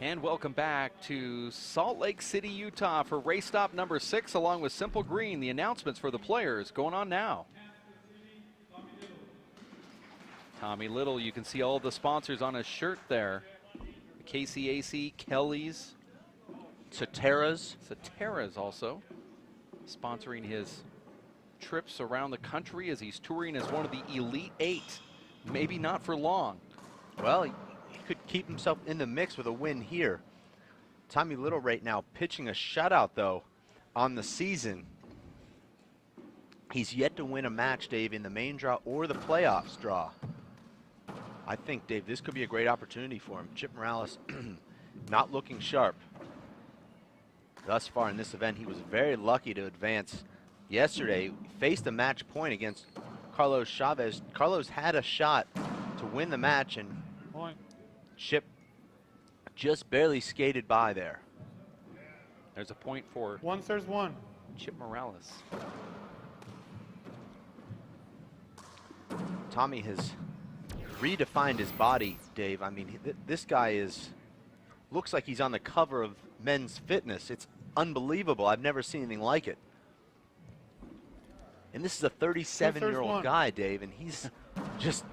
And welcome back to Salt Lake City, Utah for race stop number 6 along with Simple Green. The announcements for the players going on now. Tommy Little, you can see all the sponsors on his shirt there. KCAC, Kelly's, Satera's also sponsoring his trips around the country as he's touring as one of the Elite 8. Maybe not for long. Well, he could keep himself in the mix with a win here. Tommy Little right now pitching a shutout, though, on the season. He's yet to win a match, Dave, in the main draw or the playoffs draw. I think, Dave, this could be a great opportunity for him. Chip Morales not looking sharp thus far in this event. He was very lucky to advance yesterday. Faced a match point against Carlos Chavez. Carlos had a shot to win the match, and Chip just barely skated by there. There's a point for Serves one. Chip Morales. Tommy has redefined his body, Dave. I mean, this guy looks like he's on the cover of Men's Fitness. It's unbelievable. I've never seen anything like it. And this is a 37-year-old guy, Dave, and he's just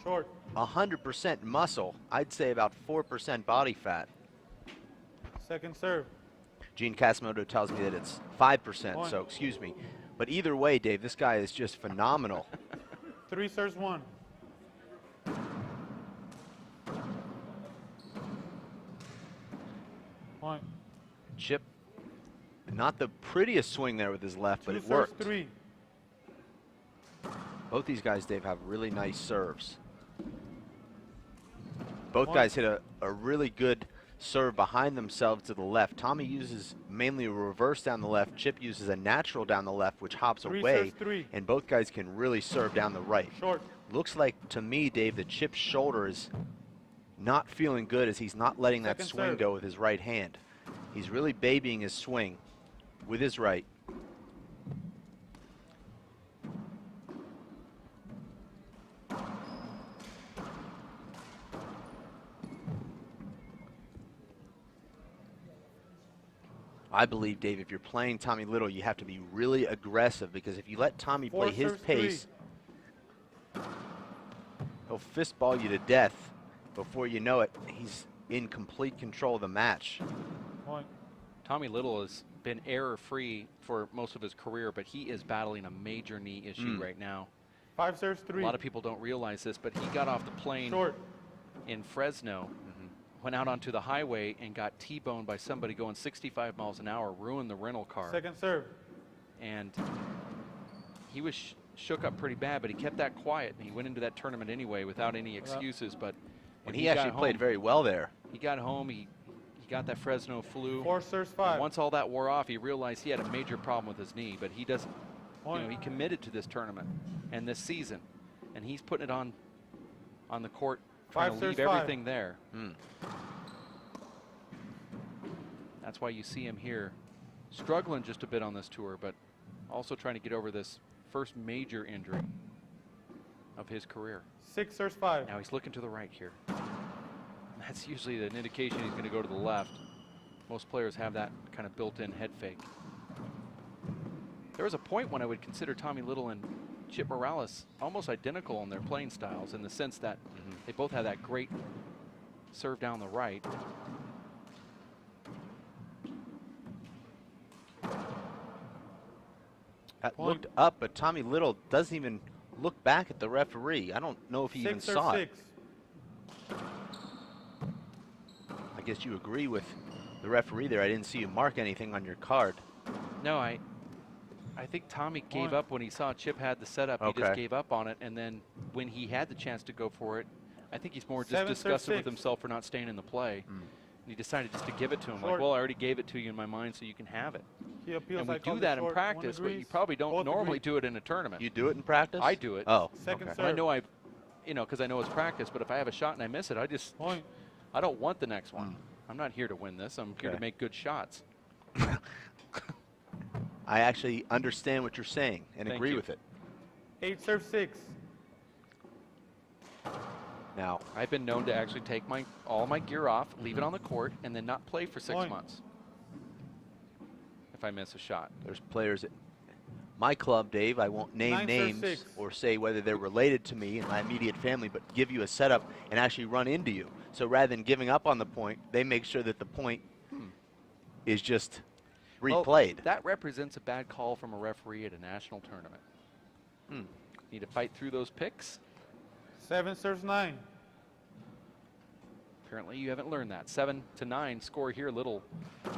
short. 100% muscle. I'd say about 4% body fat. Second serve. Gene Casimoto tells me that it's 5%, so excuse me. But either way, Dave, this guy is just phenomenal. 3 serves 1. Point. Chip, not the prettiest swing there with his left, but it 2 worked. serves 3. Both these guys, Dave, have really nice serves. Both guys hit a really good serve behind themselves to the left. Tommy uses mainly a reverse down the left. Chip uses a natural down the left, which hops 3 away. serves 3. And both guys can really serve down the right. Short. Looks like, to me, Dave, that Chip's shoulder is not feeling good as he's not letting that swing go with his right hand. He's really babying his swing with his right. I believe, Dave, if you're playing Tommy Little, you have to be really aggressive, because if you let Tommy play his pace, he'll fist ball you to death. Before you know it, he's in complete control of the match. Point. Tommy Little has been error-free for most of his career, but he is battling a major knee issue right now. 5 serves 3. A lot of people don't realize this, but he got off the plane in Fresno, went out onto the highway and got T-boned by somebody going 65 miles an hour, ruined the rental car. Second serve. And he was shook up pretty bad, but he kept that quiet, and he went into that tournament anyway without any excuses. But when he actually played very well there. He got home, he got that Fresno flu. 4 serves 5. Once all that wore off, he realized he had a major problem with his knee, but he doesn't, you know, he committed to this tournament and this season, and he's putting it on the court, trying to leave everything there. That's why you see him here struggling just a bit on this tour, but also trying to get over this first major injury of his career. 6 serves 5. Now he's looking to the right here. That's usually an indication he's going to go to the left. Most players have that kind of built-in head fake. There was a point when I would consider Tommy Little and Chip Morales almost identical in their playing styles, in the sense that they both have that great serve down the right. That looked up, but Tommy Little doesn't even look back at the referee. I don't know if he even saw it. I guess you agree with the referee there. I didn't see you mark anything on your card. No, I think Tommy gave up when he saw Chip had the setup. He just gave up on it, and then when he had the chance to go for it, I think he's more just disgusted with himself for not staying in the play. And he decided just to give it to him. Like, well, I already gave it to you in my mind, so you can have it. And we do that in practice, but you probably don't normally do it in a tournament. You do it in practice? I do it. Oh, I know because I know it's practice, but if I have a shot and I miss it, I don't want the next one. I'm not here to win this. I'm here to make good shots. I actually understand what you're saying and agree with it. 8 serves 6. Now, I've been known to actually take all my gear off, leave it on the court, and then not play for 6 Point. months if I miss a shot. there's players at my club, Dave, I won't name 9 serve names 6. or say whether they're related to me and my immediate family, but give you a setup and actually run into you. So rather than giving up on the point, they make sure that the point is just replayed. Well, that represents a bad call from a referee at a national tournament. Need to fight through those picks. 7 serves 9. Apparently you haven't learned that. 7-9 score here. Little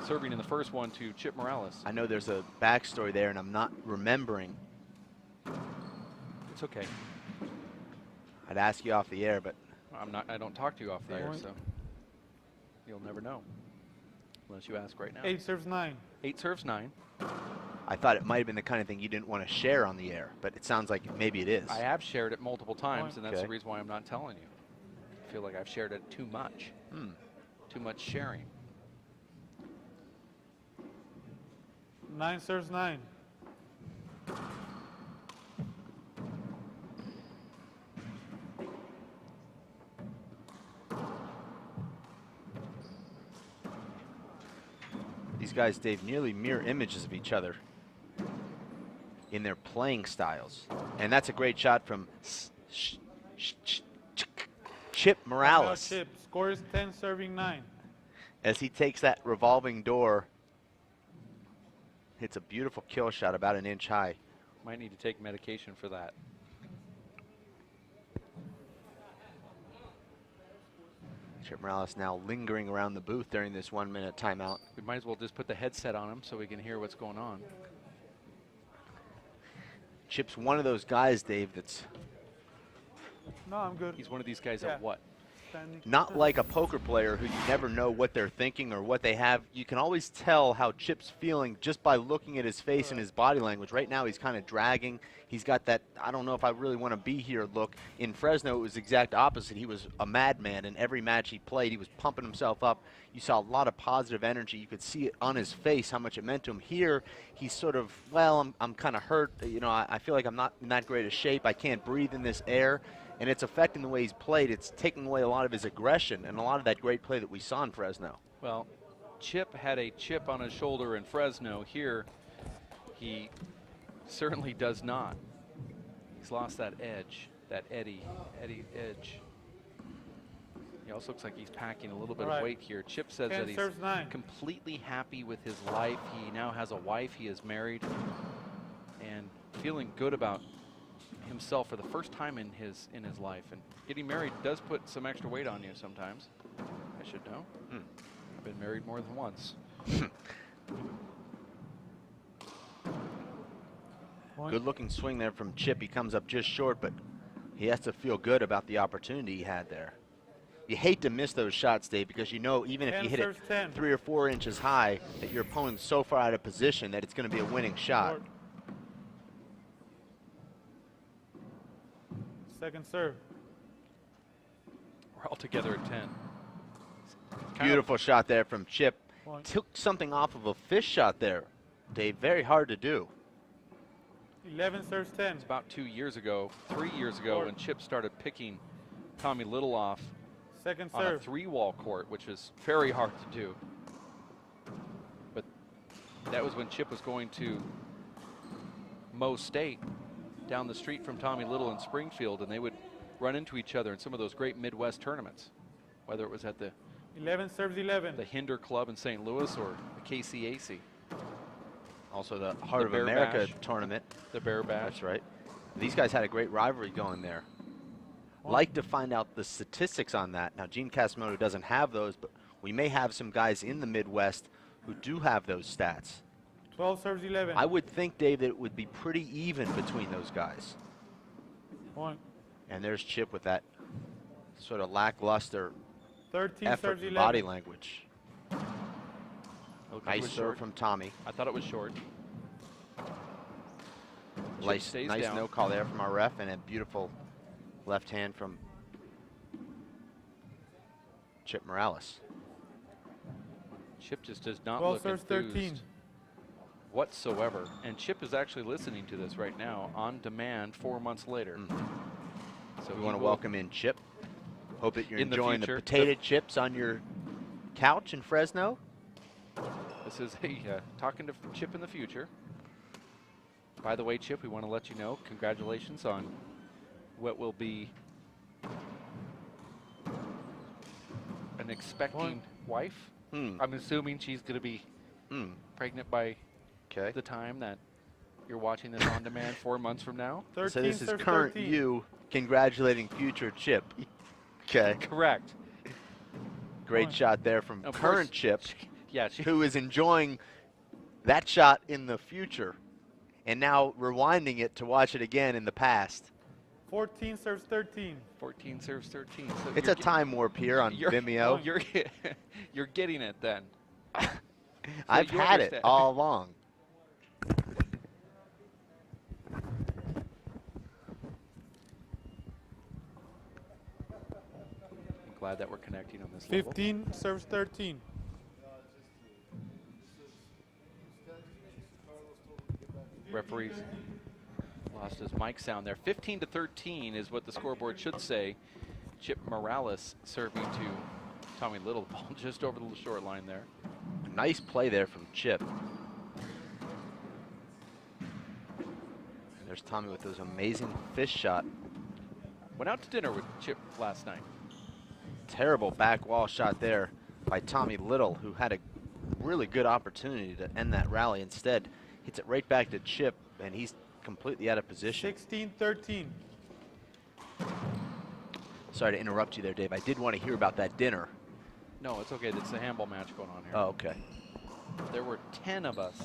serving in the first one to Chip Morales. I know there's a backstory there, and I'm not remembering. It's okay. I'd ask you off the air, but I don't talk to you off the air, Point. so you'll never know unless you ask right now. 8 serves 9. 8 serves 9. I thought it might have been the kind of thing you didn't want to share on the air, but it sounds like maybe it is. I have shared it multiple times, Point. and that's Okay. the reason why I'm not telling you. I feel like I've shared it too much. Too much sharing. 9 serves 9. These guys, Dave, nearly mirror images of each other in their playing styles. And that's a great shot from Chip Morales Chip scores 10 serving 9. as he takes that revolving door. Hits a beautiful kill shot about an inch high. Might need to take medication for that. Chip Morales now lingering around the booth during this 1 minute timeout. We might as well just put the headset on him so we can hear what's going on. Chip's one of those guys, Dave, that's No, I'm good. He's one of these guys Yeah. that what? Standing. not like a poker player who you never know what they're thinking or what they have. You can always tell how Chip's feeling just by looking at his face and his body language. Right now he's kind of dragging. He's got that, I don't know if I really want to be here look. In Fresno, it was the exact opposite. He was a madman in every match he played. He was pumping himself up. You saw a lot of positive energy. You could see it on his face, how much it meant to him. Here, he's sort of, well, I'm kind of hurt. You know, I feel like I'm not in that great a shape. I can't breathe in this air. And it's affecting the way he's played. It's taking away a lot of his aggression and a lot of that great play that we saw in Fresno. Well, Chip had a chip on his shoulder in Fresno. Here, he certainly does not. He's lost that edge, that Eddie edge. He also looks like he's packing a little bit of weight here. Chip says 10 that he's serves 9. completely happy with his life. He now has a wife. He is married and feeling good about himself for the first time in his life. And getting married does put some extra weight on you sometimes. I should know. I've been married more than once. Good looking swing there from Chip. He comes up just short, but he has to feel good about the opportunity he had there. You hate to miss those shots, Dave, because you know even if 10 you hit it serves 10. 3 or 4 inches high, that your opponent's so far out of position that it's going to be a winning shot. Court. Second serve. We're all together at 10. Beautiful shot there from Chip. Point. Took something off of a fish shot there, Dave. Very hard to do. 11 serves 10. It's about 2 years ago, 3 years ago, when Chip started picking Tommy Little off Second on a serve. 3-wall court, which is very hard to do. But that was when Chip was going to Mo State down the street from Tommy Little in Springfield, and they would run into each other in some of those great Midwest tournaments, whether it was at the 11 serves 11. Hinder Club in St. Louis or the KCAC. Also the Heart of Bear America Bash. tournament. The Bear Bash. That's right. These guys had a great rivalry going there. Like to find out the statistics on that. Now, Gene Casimoto doesn't have those, but we may have some guys in the Midwest who do have those stats. 12 serves 11. I would think, Dave, that it would be pretty even between those guys. Point. And there's Chip with that sort of lackluster 13 effort serves and 11. body language. Looked like it Nice was serve short. from Tommy. I thought it was short. Nice, stays nice down. no call there from our ref, and a beautiful left hand from Chip Morales. Chip just does not 12 look serves enthused 13. whatsoever. And Chip is actually listening to this right now on demand 4 months later. So We he want to will- welcome in Chip. Hope that you're In the enjoying the future. potato chips on your couch in Fresno. This is talking to Chip in the future. By the way, Chip, we want to let you know, congratulations on what will be an expecting wife. I'm assuming she's going to be pregnant by the time that you're watching this on demand 4 months from now. 13, So this is serve current 13. you congratulating future Chip. Okay. Correct. Great shot there from Of current course, Chip, Yeah, who is enjoying that shot in the future and now rewinding it to watch it again in the past. 14 serves 13. 14 serves 13. So It's you're a time warp here on Vimeo. You're getting it then. I've you had it understand. all along. I'm glad that we're connecting on this level. 15 serves 13. Referees lost his mic sound there. 15-13 is what the scoreboard should say. Chip Morales serving to Tommy Little, ball just over the short line there. Nice play there from Chip. There's Tommy with those amazing fish shot. Went out to dinner with Chip last night. Terrible back wall shot there by Tommy Little, who had a really good opportunity to end that rally. Instead, hits it right back to Chip, and he's completely out of position. 16-13. Sorry to interrupt you there, Dave. I did want to hear about that dinner. No, it's okay. It's a handball match going on here. Oh, okay. There were 10 of us,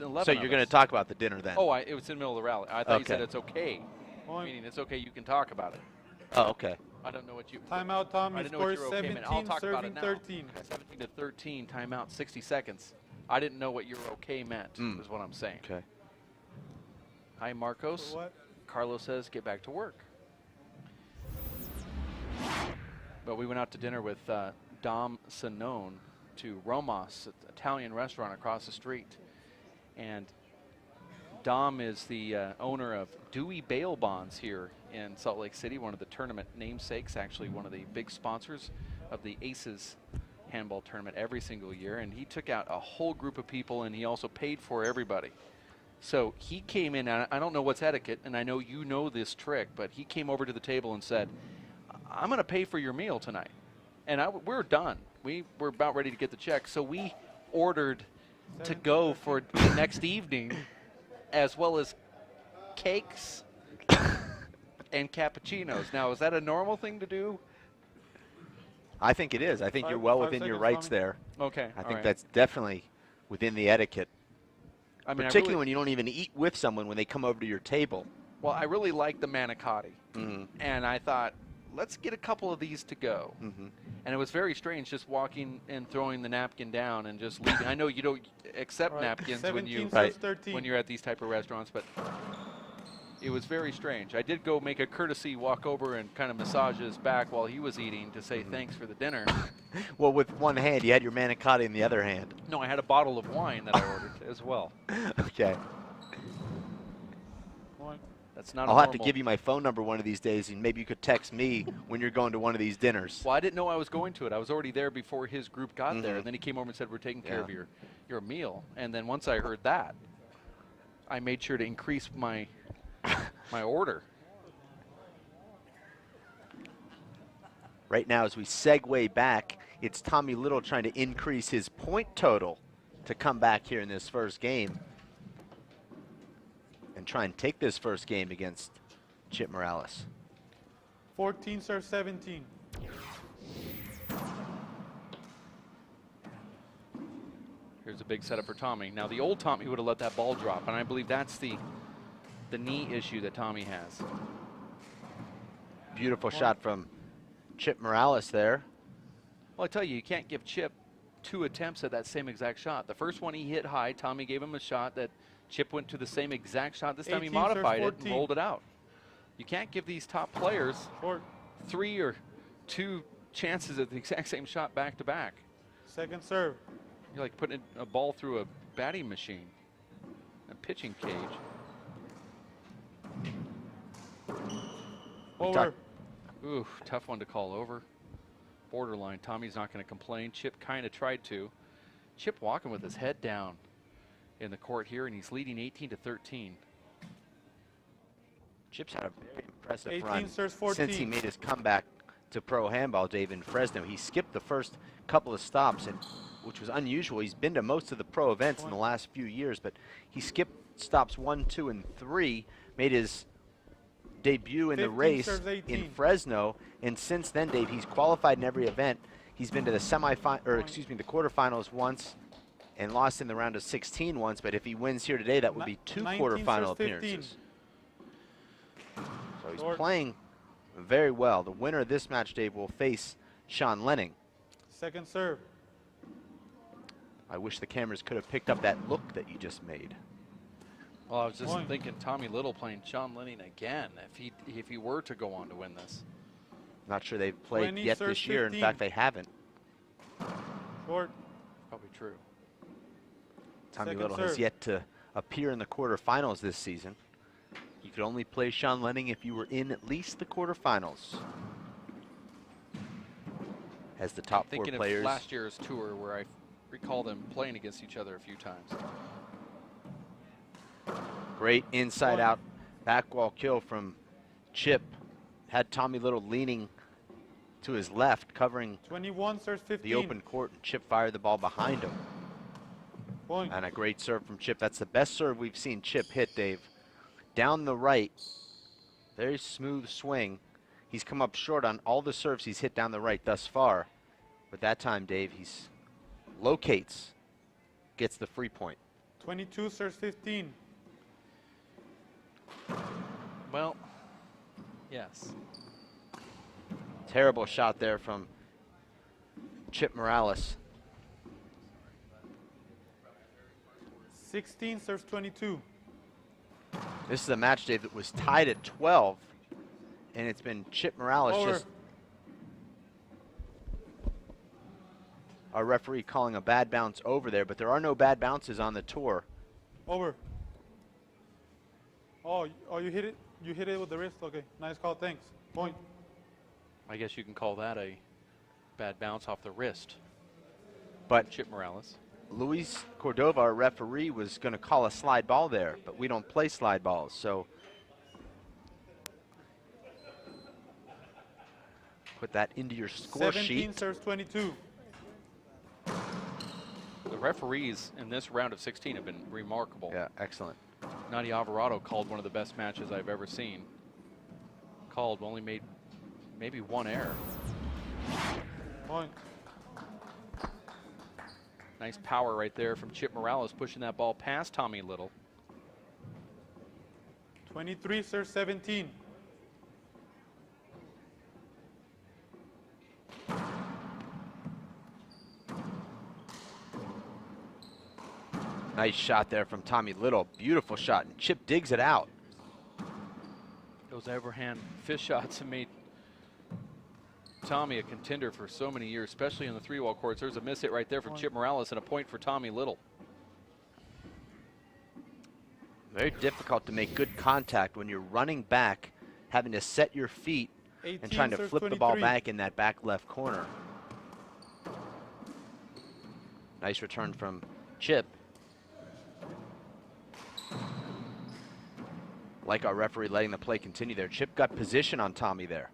11 So of you're going to us. talk about the dinner then? Oh, it was in the middle of the rally. I thought you said Okay. it's okay. Meaning it's okay, you can talk about it. Oh, okay. I don't know what you... Timeout, I Tommy. didn't know Score what you were okay, man. I'll 17 talk about serving it now. 13. 17-13, timeout, 60 seconds. I didn't know what your okay meant, is what I'm saying. Okay. Hi, Marcos. For what? Carlos says, get back to work. But we went out to dinner with Dom Sanone to Romos, an Italian restaurant across the street. And Dom is the owner of Dewey Bail Bonds here in Salt Lake City, one of the tournament namesakes, actually one of the big sponsors of the Aces handball tournament every single year. And he took out a whole group of people, and he also paid for everybody. So he came in, and I don't know what's etiquette, and I know you know this trick, but he came over to the table and said, I'm going to pay for your meal tonight. And we're done. We were about ready to get the check, so we ordered to go for the next evening, as well as cakes and cappuccinos. Now, is that a normal thing to do? I think it is. I think you're well 5 within your seconds, rights Tommy. there. Okay. I think that's definitely within the etiquette. I mean, Particularly when you don't even eat with someone when they come over to your table. Well, I really like the manicotti. And I thought, let's get a couple of these to go. And it was very strange just walking and throwing the napkin down and just leaving. I know you don't accept napkins when 17 serves 13. when you're at these type of restaurants, but it was very strange. I did go make a courtesy walk over and kind of massage his back while he was eating to say thanks for the dinner. Well, with one hand, you had your manicotti in the other hand. No, I had a bottle of wine that I ordered as well. Okay. That's not. I'll have to give you my phone number one of these days, and maybe you could text me when you're going to one of these dinners. Well, I didn't know I was going to it. I was already there before his group got there, and then he came over and said, "We're taking care of your meal." And then once I heard that, I made sure to increase my my order. Right now, as we segue back, it's Tommy Little trying to increase his point total to come back here in this first game and try and take this first game against Chip Morales. 14 serves 17. Here's a big setup for Tommy. Now, the old Tommy would have let that ball drop, and I believe that's the knee issue that Tommy has. Beautiful shot from Chip Morales there. Well, I tell you, you can't give Chip 2 attempts at that same exact shot. The first one he hit high. Tommy gave him a shot that Chip went to the same exact shot. This time he 18 modified serves it and rolled it out. You can't give these top players 3 or 2 chances at the exact same shot back to back. Second serve. You're like putting a ball through a batting machine, a pitching cage. Over. Ooh, tough one to call over. Borderline. Tommy's not going to complain. Chip kind of tried to. Chip walking with his head down in the court here, and he's leading 18-13. Chip's had a very impressive 18 run serves 14. since he made his comeback to pro handball, Dave, in Fresno. He skipped the first couple of stops, which was unusual. He's been to most of the pro events in the last few years, but he skipped stops 1, 2, and 3, made his debut in the race in Fresno, and since then, Dave, he's qualified in every event. He's been to the the quarterfinals once and lost in the round of 16 once, but if he wins here today, that would be 2 quarterfinal appearances. So he's playing very well. The winner of this match, Dave, will face Sean Lenning. Second serve. I wish the cameras could have picked up that look that you just made. Well, I was just thinking Tommy Little playing Sean Lenning again if he were to go on to win this. Not sure they've played yet this year. 15. In fact, they haven't. Short. Probably true. Tommy Little has yet to appear in the quarterfinals this season. You could only play Sean Lenning if you were in at least the quarterfinals. As the top 4 players. Thinking of last year's tour where I recall them playing against each other a few times. Great inside out back wall kill from Chip. Had Tommy Little leaning to his left, covering 21 serves 15. the open court, and Chip fired the ball behind him. Point. And a great serve from Chip. That's the best serve we've seen Chip hit, Dave. Down the right, very smooth swing. He's come up short on all the serves he's hit down the right thus far. But that time, Dave, he's locates, gets the free point. 22 serves 15. Well, yes. Terrible shot there from Chip Morales. 16 serves 22. This is a match, Dave, that was tied at 12, and it's been Chip Morales just our referee calling a bad bounce over there, but there are no bad bounces on the tour. Over. Oh, you hit it? You hit it with the wrist? Okay, nice call, thanks. Point. I guess you can call that a bad bounce off the wrist. But Chip Morales. Luis Cordova, our referee, was going to call a slide ball there, but we don't play slide balls, so put that into your score 17 sheet. 17 serves 22. The referees in this round of 16 have been remarkable. Yeah, excellent. Nadia Alvarado called one of the best matches I've ever seen. Called, only made maybe one error. Point. Nice power right there from Chip Morales, pushing that ball past Tommy Little. 23 serves 17. Nice shot there from Tommy Little. Beautiful shot, and Chip digs it out. Those overhand fish shots have made Tommy a contender for so many years, especially in the 3-wall courts. There's a miss hit right there from Chip Morales and a point for Tommy Little. Very difficult to make good contact when you're running back, having to set your feet and trying to flip the ball back in that back left corner. Nice return from Chip. Like our referee letting the play continue there. Chip got position on Tommy there.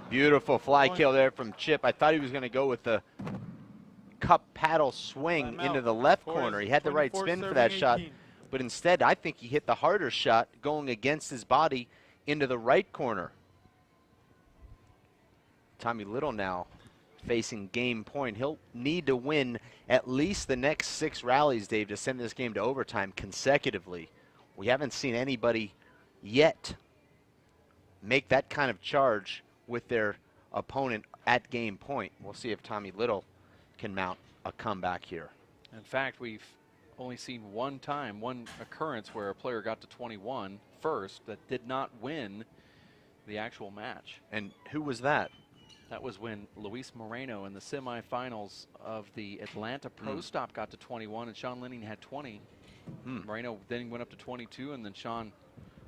Beautiful fly kill there from Chip. I thought he was going to go with the cup paddle swing into the left corner. He had the right spin for that shot, but instead I think he hit the harder shot going against his body into the right corner. Tommy Little now facing game point. He'll need to win at least the next 6 rallies, Dave, to send this game to overtime consecutively. We haven't seen anybody yet make that kind of charge with their opponent at game point. We'll see if Tommy Little can mount a comeback here. In fact, we've only seen one occurrence where a player got to 21 first that did not win the actual match. And who was that? That was when Luis Moreno in the semifinals of the Atlanta Pro Stop got to 21, and Sean Linning had 20. Moreno then went up to 22, and then Sean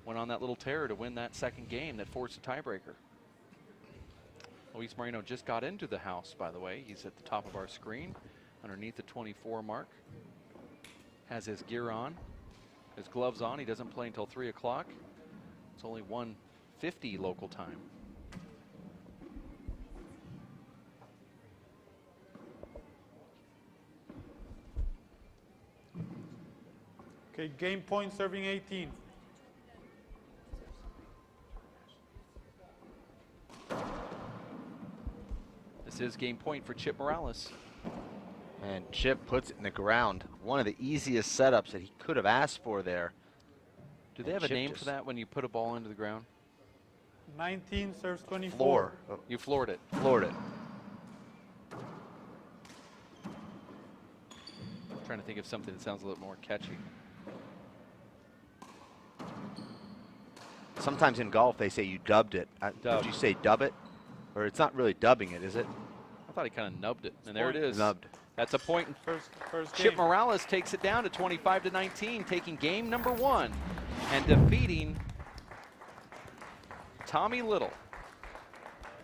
went on that little tear to win that second game that forced a tiebreaker. Luis Moreno just got into the house, by the way. He's at the top of our screen, underneath the 24 mark. Has his gear on, his gloves on. He doesn't play until 3 o'clock. It's only 1:50 local time. Okay, game point, serving 18. This is game point for Chip Morales. And Chip puts it in the ground. One of the easiest setups that he could have asked for there. Do they have a name for that when you put a ball into the ground? 19 serves 24. Floor. You floored it. Floored it. I'm trying to think of something that sounds a little more catchy. Sometimes in golf they say you dubbed it. Did you say dub it? Or it's not really dubbing it, is it? I thought he kind of nubbed it. And there it is. Nubbed. That's a point. First Chip game. Morales takes it down to 25-19, taking game number 1 and defeating Tommy Little.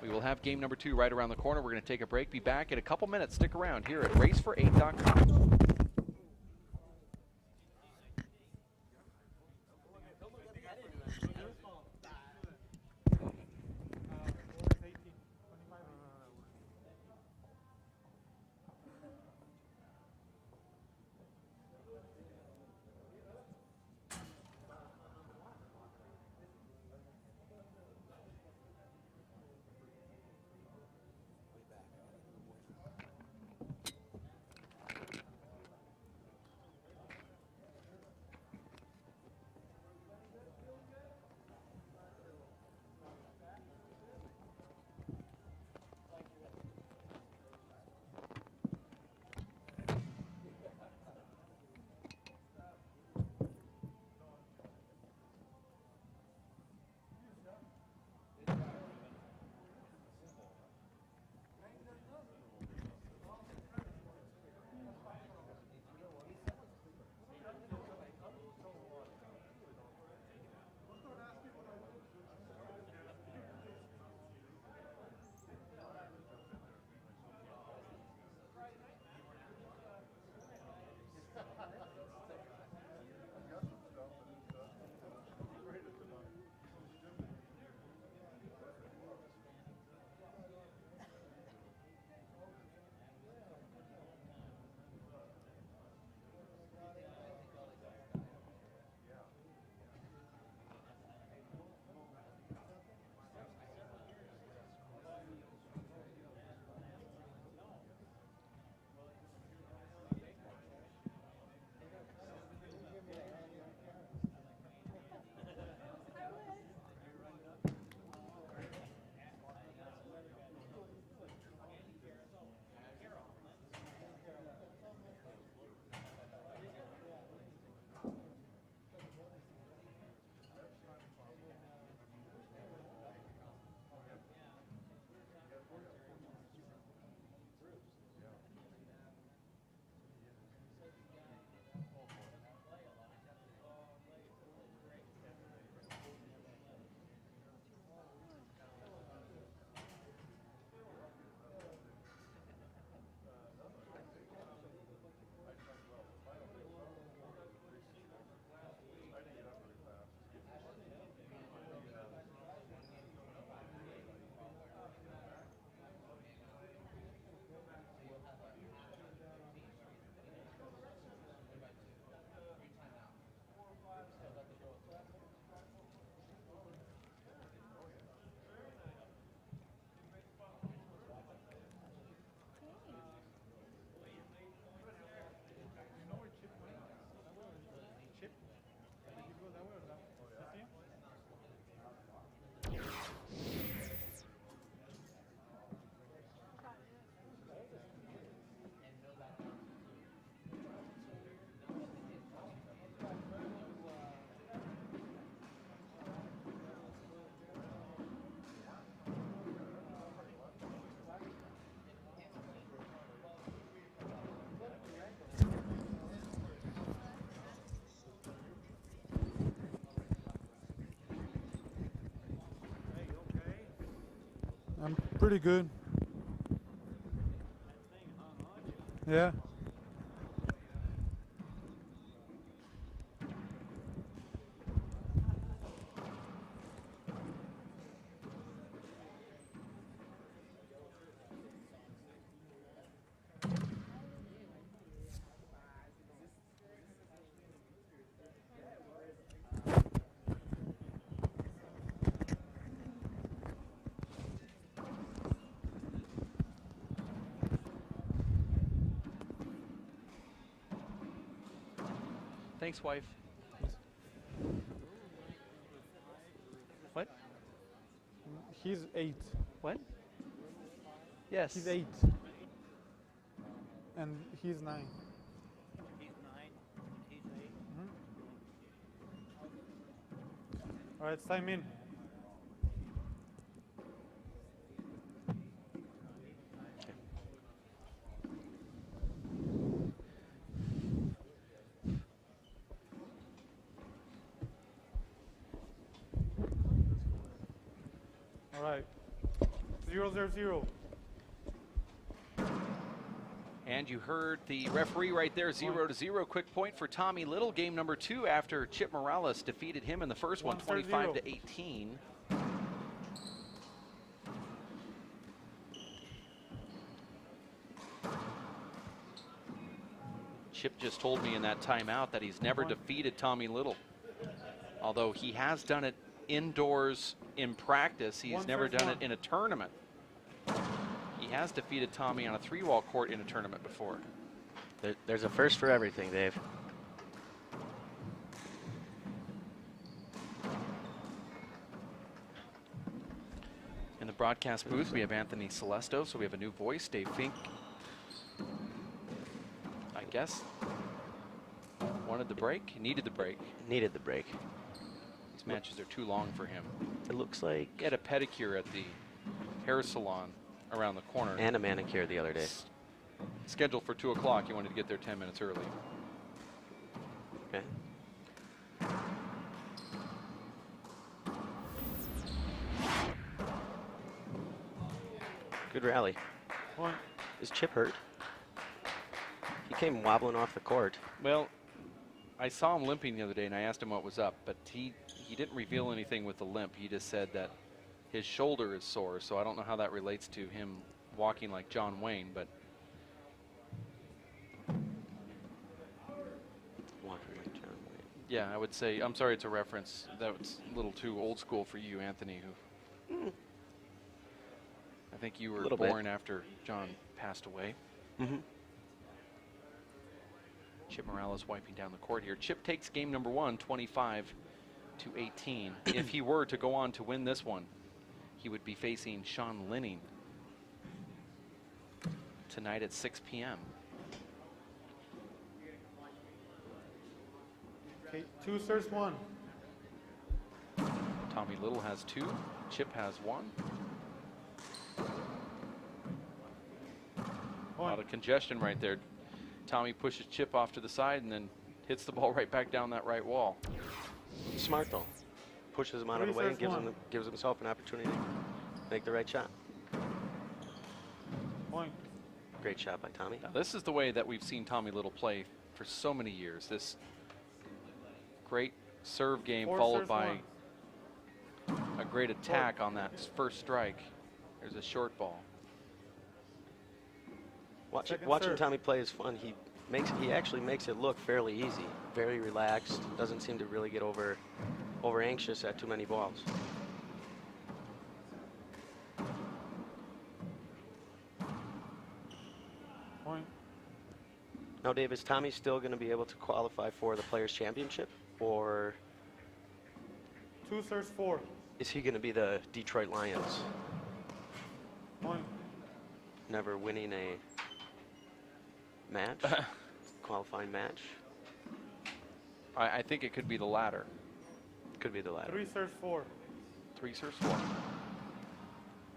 We will have game number 2 right around the corner. We're going to take a break. Be back in a couple minutes. Stick around here at racefor8.com. I'm pretty good. Yeah. Thanks, wife. What? He's 8. What? Yes. He's 8. And he's 9. He's 9, he's 8. All right, it's time in. All right. 0-0-0. And you heard the referee right there, 0-0. Quick point for Tommy Little. Game number 2 after Chip Morales defeated him in the first one, 25-18. Chip just told me in that timeout that he's never defeated Tommy Little. Although he has done it indoors in practice, he's never done it in a tournament. He has defeated Tommy on a 3-wall court in a tournament before. There's a first for everything, Dave. In the broadcast booth, we have Anthony Celesto, so we have a new voice, Dave Fink. I guess wanted the break, needed the break. Needed the break. These matches are too long for him. It looks like. He had a pedicure at the hair salon around the corner. And a manicure the other day. Scheduled for 2 o'clock. He wanted to get there 10 minutes early. Okay. Good rally. Point. Is Chip hurt? He came wobbling off the court. Well, I saw him limping the other day, and I asked him what was up, but he didn't reveal anything with the limp. He just said that his shoulder is sore, so I don't know how that relates to him walking like John Wayne, but Walking like John Wayne. yeah, I would say, I'm sorry, it's a reference. That was a little too old school for you, Anthony, who I think you were Little bit. born after John passed away. Mm-hmm. Chip Morales wiping down the court here. Chip takes game number 1, 25-18. If he were to go on to win this one, he would be facing Sean Linning tonight at 6 p.m. Okay, 2 serves 1. Tommy Little has 2. Chip has 1. A lot of congestion right there. Tommy pushes Chip off to the side and then hits the ball right back down that right wall. Smart though. Pushes him out of the way and gives himself an opportunity to make the right shot. Point. Great shot by Tommy. Now, this is the way that we've seen Tommy Little play for so many years. This great serve game 4 followed serves by 1. a great attack on that first strike. There's a short ball. Watching serve. Tommy play is fun. He actually makes it look fairly easy. Very relaxed. Doesn't seem to really get over anxious at too many balls. Point. Now, Dave, is Tommy still going to be able to qualify for the Players' Championship, or 2 serves 4. is he going to be the Detroit Lions, Point. never winning a match, qualifying match? I think it could be the latter. Could be the latter. 3 serves 4. 3 serves 4.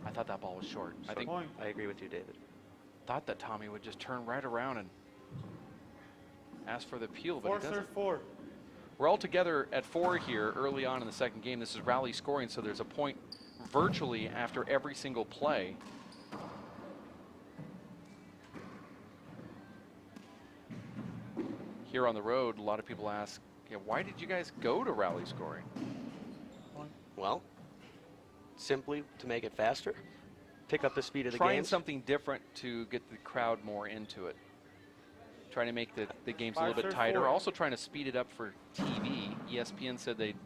I thought that ball was short. I think Point. I agree with you, David. thought that Tommy would just turn right around and ask for the appeal, but 4 he doesn't. serves 4. We're all together at 4 here early on in the second game. This is rally scoring, so there's a point virtually after every single play. Here on the road, a lot of people ask, why did you guys go to rally scoring? Well, simply to make it faster, pick up the speed of the Trying games. something different to get the crowd more into it. Trying to make the games a little bit tighter. Also trying to speed it up for TV. ESPN said they'd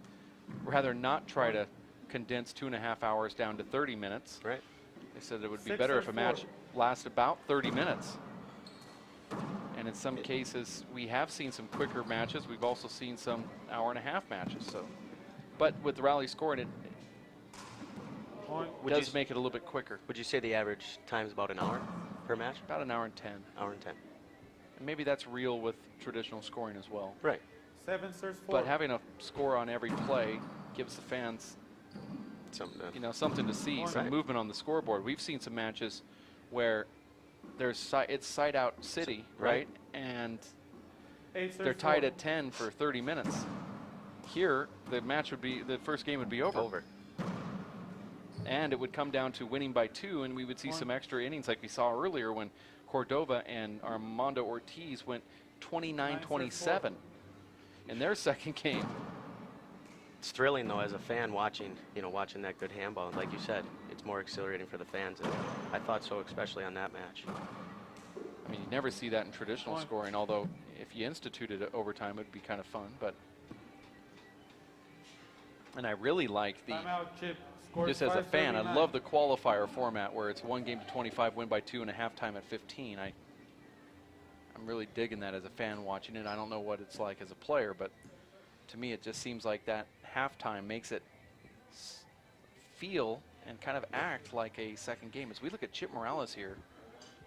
rather not try to condense 2.5 hours down to 30 minutes. Right. They said it would be better if a match lasted about 30 minutes. And in some cases, we have seen some quicker matches. We've also seen some hour-and-a-half matches. So, but with the rally scoring, it does make it a little bit quicker. Would you say the average time is about an hour per match? About an hour and 10. Hour and 10. And maybe that's real with traditional scoring as well. Right. 7 serves 4. But having a score on every play gives the fans, something to see, some movement on the scoreboard. We've seen some matches where it's side out city, right? And they're tied at 10 for 30 minutes. Here, the first game would be over. And it would come down to winning by 2, and we would see some extra innings like we saw earlier when Cordova and Armando Ortiz went 29-27 in their second game. It's thrilling though, as a fan, watching that good handball. Like you said, it's more exhilarating for the fans, and I thought so, especially on that match. I mean, you never see that in traditional scoring, although if you instituted it overtime, it would be kind of fun. And I really like just as a fan, I love the qualifier format where it's 1 game to 25, win by 2, and a halftime at 15. I'm really digging that as a fan watching it. I don't know what it's like as a player, but to me, it just seems like that halftime makes it feel and kind of act like a second game. As we look at Chip Morales here.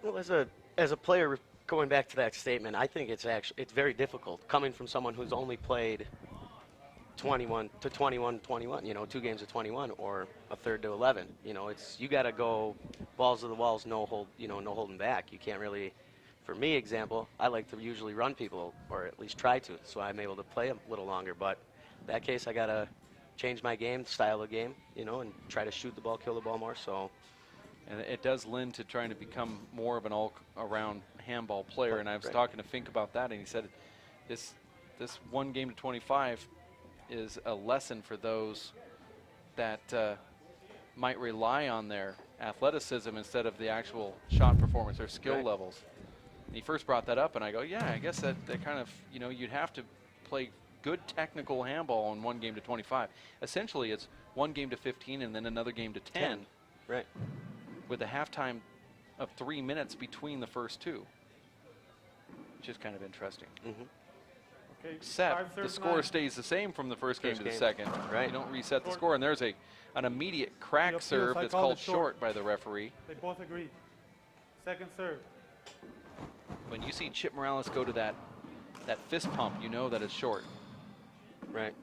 Well, as a player, going back to that statement, I think it's very difficult coming from someone who's only played 21 to 21, 2 games of 21 or a third to 11. You got to go balls to the walls, no holding back. You can't really. For me, example, I like to usually run people, or at least try to, so I'm able to play a little longer. But in that case, I got to change my game, style of game, and try to shoot the ball, kill the ball more. So, and it does lend to trying to become more of an all-around handball player. And I was talking to Fink about that, and he said this 1 game to 25 is a lesson for those that might rely on their athleticism instead of the actual shot performance or skill levels. And he first brought that up, and I go, yeah, I guess that kind of, you'd have to play good technical handball in 1 game to 25. Essentially, it's 1 game to 15 and then another game to 10. Right. With a halftime of 3 minutes between the first 2, which is kind of interesting. Mm-hmm. Okay, Except the score stays the same from the first game to the second. Right. You don't reset the score, and there's an immediate crack serve that's called short by the referee. They both agree. Second serve. When you see Chip Morales go to that fist pump, you know that it's short. Right.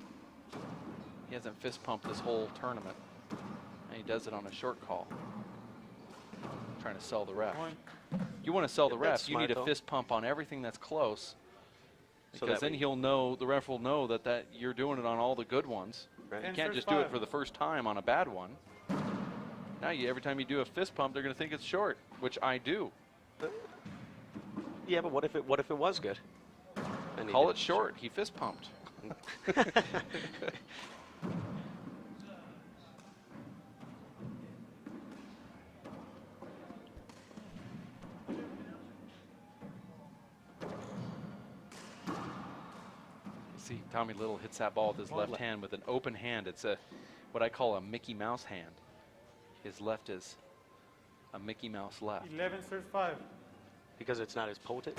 He hasn't fist pumped this whole tournament, and he does it on a short call. Trying to sell the ref. You want to sell the ref, you need a fist pump on everything that's close, because then the ref will know that you're doing it on all the good ones. Right. You can't just do it for the first time on a bad one. Now every time you do a fist pump, they're going to think it's short, which I do. Yeah, but what if it was good? Call it short. He fist pumped. See, Tommy Little hits that ball with his left hand with an open hand. It's what I call a Mickey Mouse hand. His left is a Mickey Mouse left. 11 serves 5. Because it's not as potent?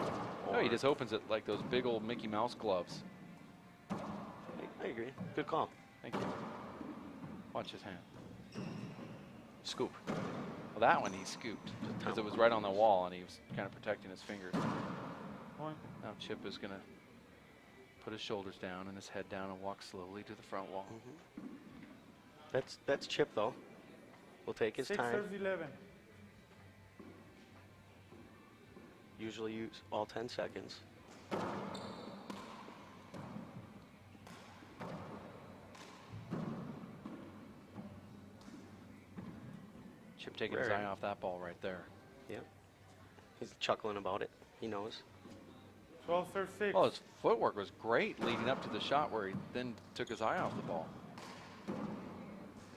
No, he just opens it like those big old Mickey Mouse gloves. I agree. Good call. Thank you. Watch his hand. Scoop. Well, that one he scooped because it was right on the wall and he was kind of protecting his fingers. Now Chip is going to put his shoulders down and his head down and walk slowly to the front wall. Mm-hmm. That's Chip, though. We'll take his 6 time. serves 11. Usually use all 10 seconds. taken his eye off that ball right there. Yeah. He's chuckling about it. He knows. 12 serve 6. Well, his footwork was great leading up to the shot where he then took his eye off the ball.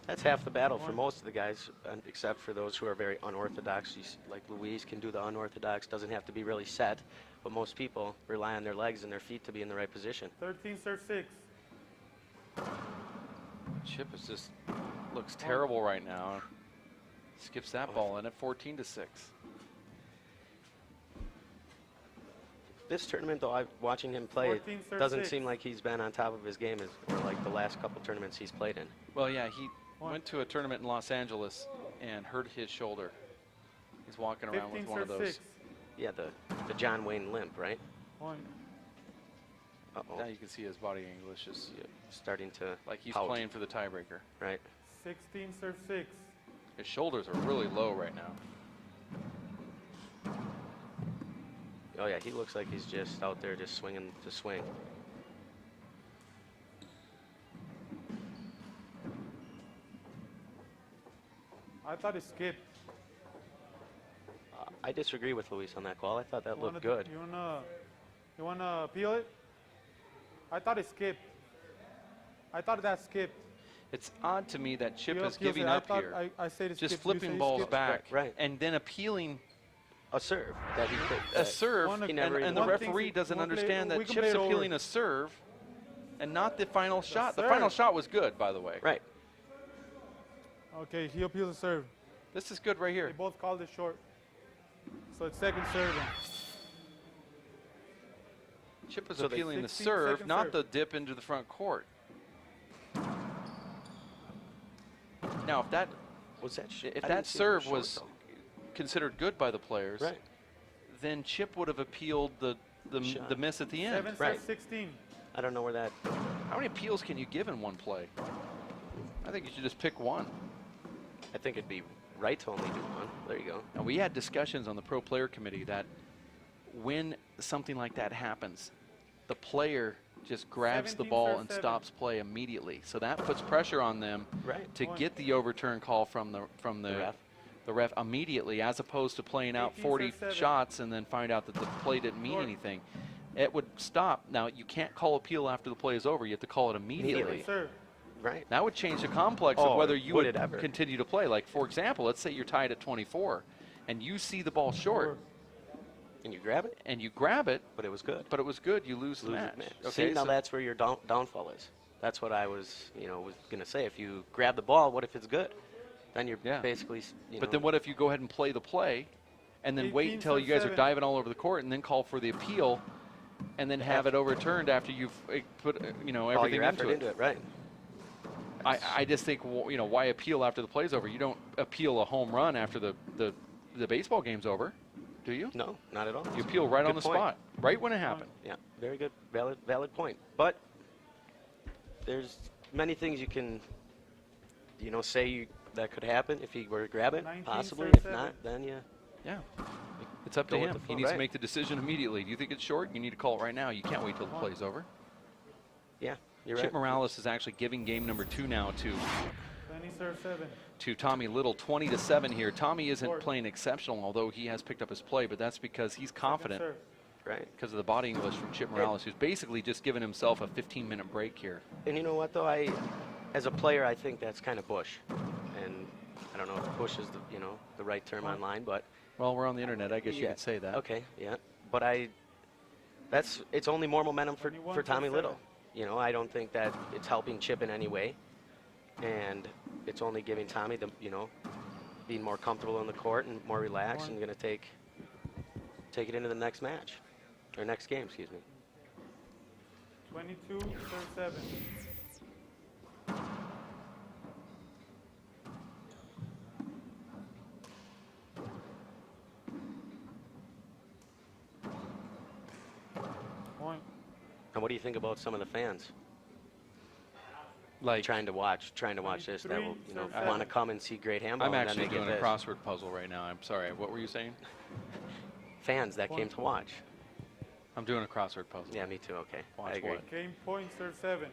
That's half the battle for most of the guys, except for those who are very unorthodox. Like Luis can do the unorthodox, doesn't have to be really set, but most people rely on their legs and their feet to be in the right position. 13 serve 6. Chip is just looks terrible right now. Skips that ball in at 14-6. This tournament, though, watching him play, 14, it doesn't 6. seem like he's been on top of his game as like the last couple tournaments he's played in. Well, yeah, he went to a tournament in Los Angeles and hurt his shoulder. He's walking around with 15 one of serve those. 6. Yeah, the John Wayne limp, right? Point. Uh-oh. Now you can see his body English is Starting to like he's pout. playing for the tiebreaker. Right. 16 serve 6. His shoulders are really low right now. Oh, yeah, he looks like he's just out there just swinging to swing. I thought it skipped. I disagree with Luis on that call. I thought that looked good. You wanna appeal it? I thought it skipped. I thought that skipped. It's odd to me that Chip You is appeals giving it. up I thought here, I said it just skipped. You say flipping it balls skipped? back, Right. and then appealing A serve that he could. a serve, One- and, never and the even- referee doesn't One play- understand we that can Chip's play it over. appealing a serve and not the final shot. The serve. final shot was good, by the way. Right. Okay, he appeals the serve. This is good right They here. both called it short. So it's second serve. then. Chip is So they- appealing the 16 serve, second not serve. the dip into the front court. Now, if that Was that? if I didn't that see it serve short, was though. considered good by the players, Right. then Chip would have appealed the Shot. miss at the end. 7 Right. serve 16. I don't know where that. How many appeals can you give in one play? I think you should just pick one. I think it'd be right to only do one. There you go. And we had discussions on the pro player committee that when something like that happens, the player just grabs the 17 ball serve and 7. stops play immediately. So that puts pressure on them Right. to Point. get the overturn call from the ref. the ref immediately, as opposed to playing out 18 40 serve 7. shots and then find out that the play didn't mean Short. anything. It would stop. Now, you can't call appeal after the play is over. You have to call it immediately. Second serve. Right. That would change the complex Oh, of whether you would would it ever. continue to play. Like, for example, let's say you're tied at 24 and you see the ball short And you grab it, and you grab it, but it was good. but it was good, you lose the Lose match. it, man. Okay, See, now so- that's where your downfall is. That's what I was gonna say. If you grab the ball, what if it's good? Then you're Yeah. basically, but then what if you go ahead and play the play and then wait 18 until you serve guys are 7. diving all over the court and then call for the appeal and then have it overturned after you've put all everything your effort into it? right? I just think, why appeal after the play's over? You don't appeal a home run after the baseball game's over, do you? No, not at all. You appeal right on Good the point. spot, right when it happened. Yeah, very good, valid point. But there's many things you can, say that could happen if he were to grab it, 19 possibly. serve If 7. not, then yeah. Yeah. It's up to Go with him. the He flow, needs to right. make the decision immediately. Do you think it's short? You need to call it right now. You can't wait till the play's over. Yeah, you're Chip right. Morales is actually giving game number 2 now 20 serve 7. to Tommy Little, 20-7 here. Tommy isn't Short. playing exceptional, although he has picked up his play, but that's because he's confident Second Right. because of the body English from Chip Morales, who's basically just given himself a 15-minute break here. And you know what, though? As a player, I think that's kind of Bush. And I don't know if Bush is the right term online, but Well, we're on the internet. I guess you Yeah. could say that. okay, yeah. But it's only more momentum for 21 Tommy serve Little. I don't think that it's helping Chip in any way. And it's only giving Tommy being more comfortable on the court and more relaxed and going to take it into the next match. Or next game, excuse me. 22 serve 7. Point. And what do you think about some of the fans Like, trying to watch this that will, 23 serve want to 7. come and see great handball? I'm and then actually they get doing a this. crossword puzzle right now. I'm sorry. What were you saying? Fans that came to watch. I'm doing a crossword puzzle. Yeah, me too. Okay, Watch I agree. what? Game point serve 7.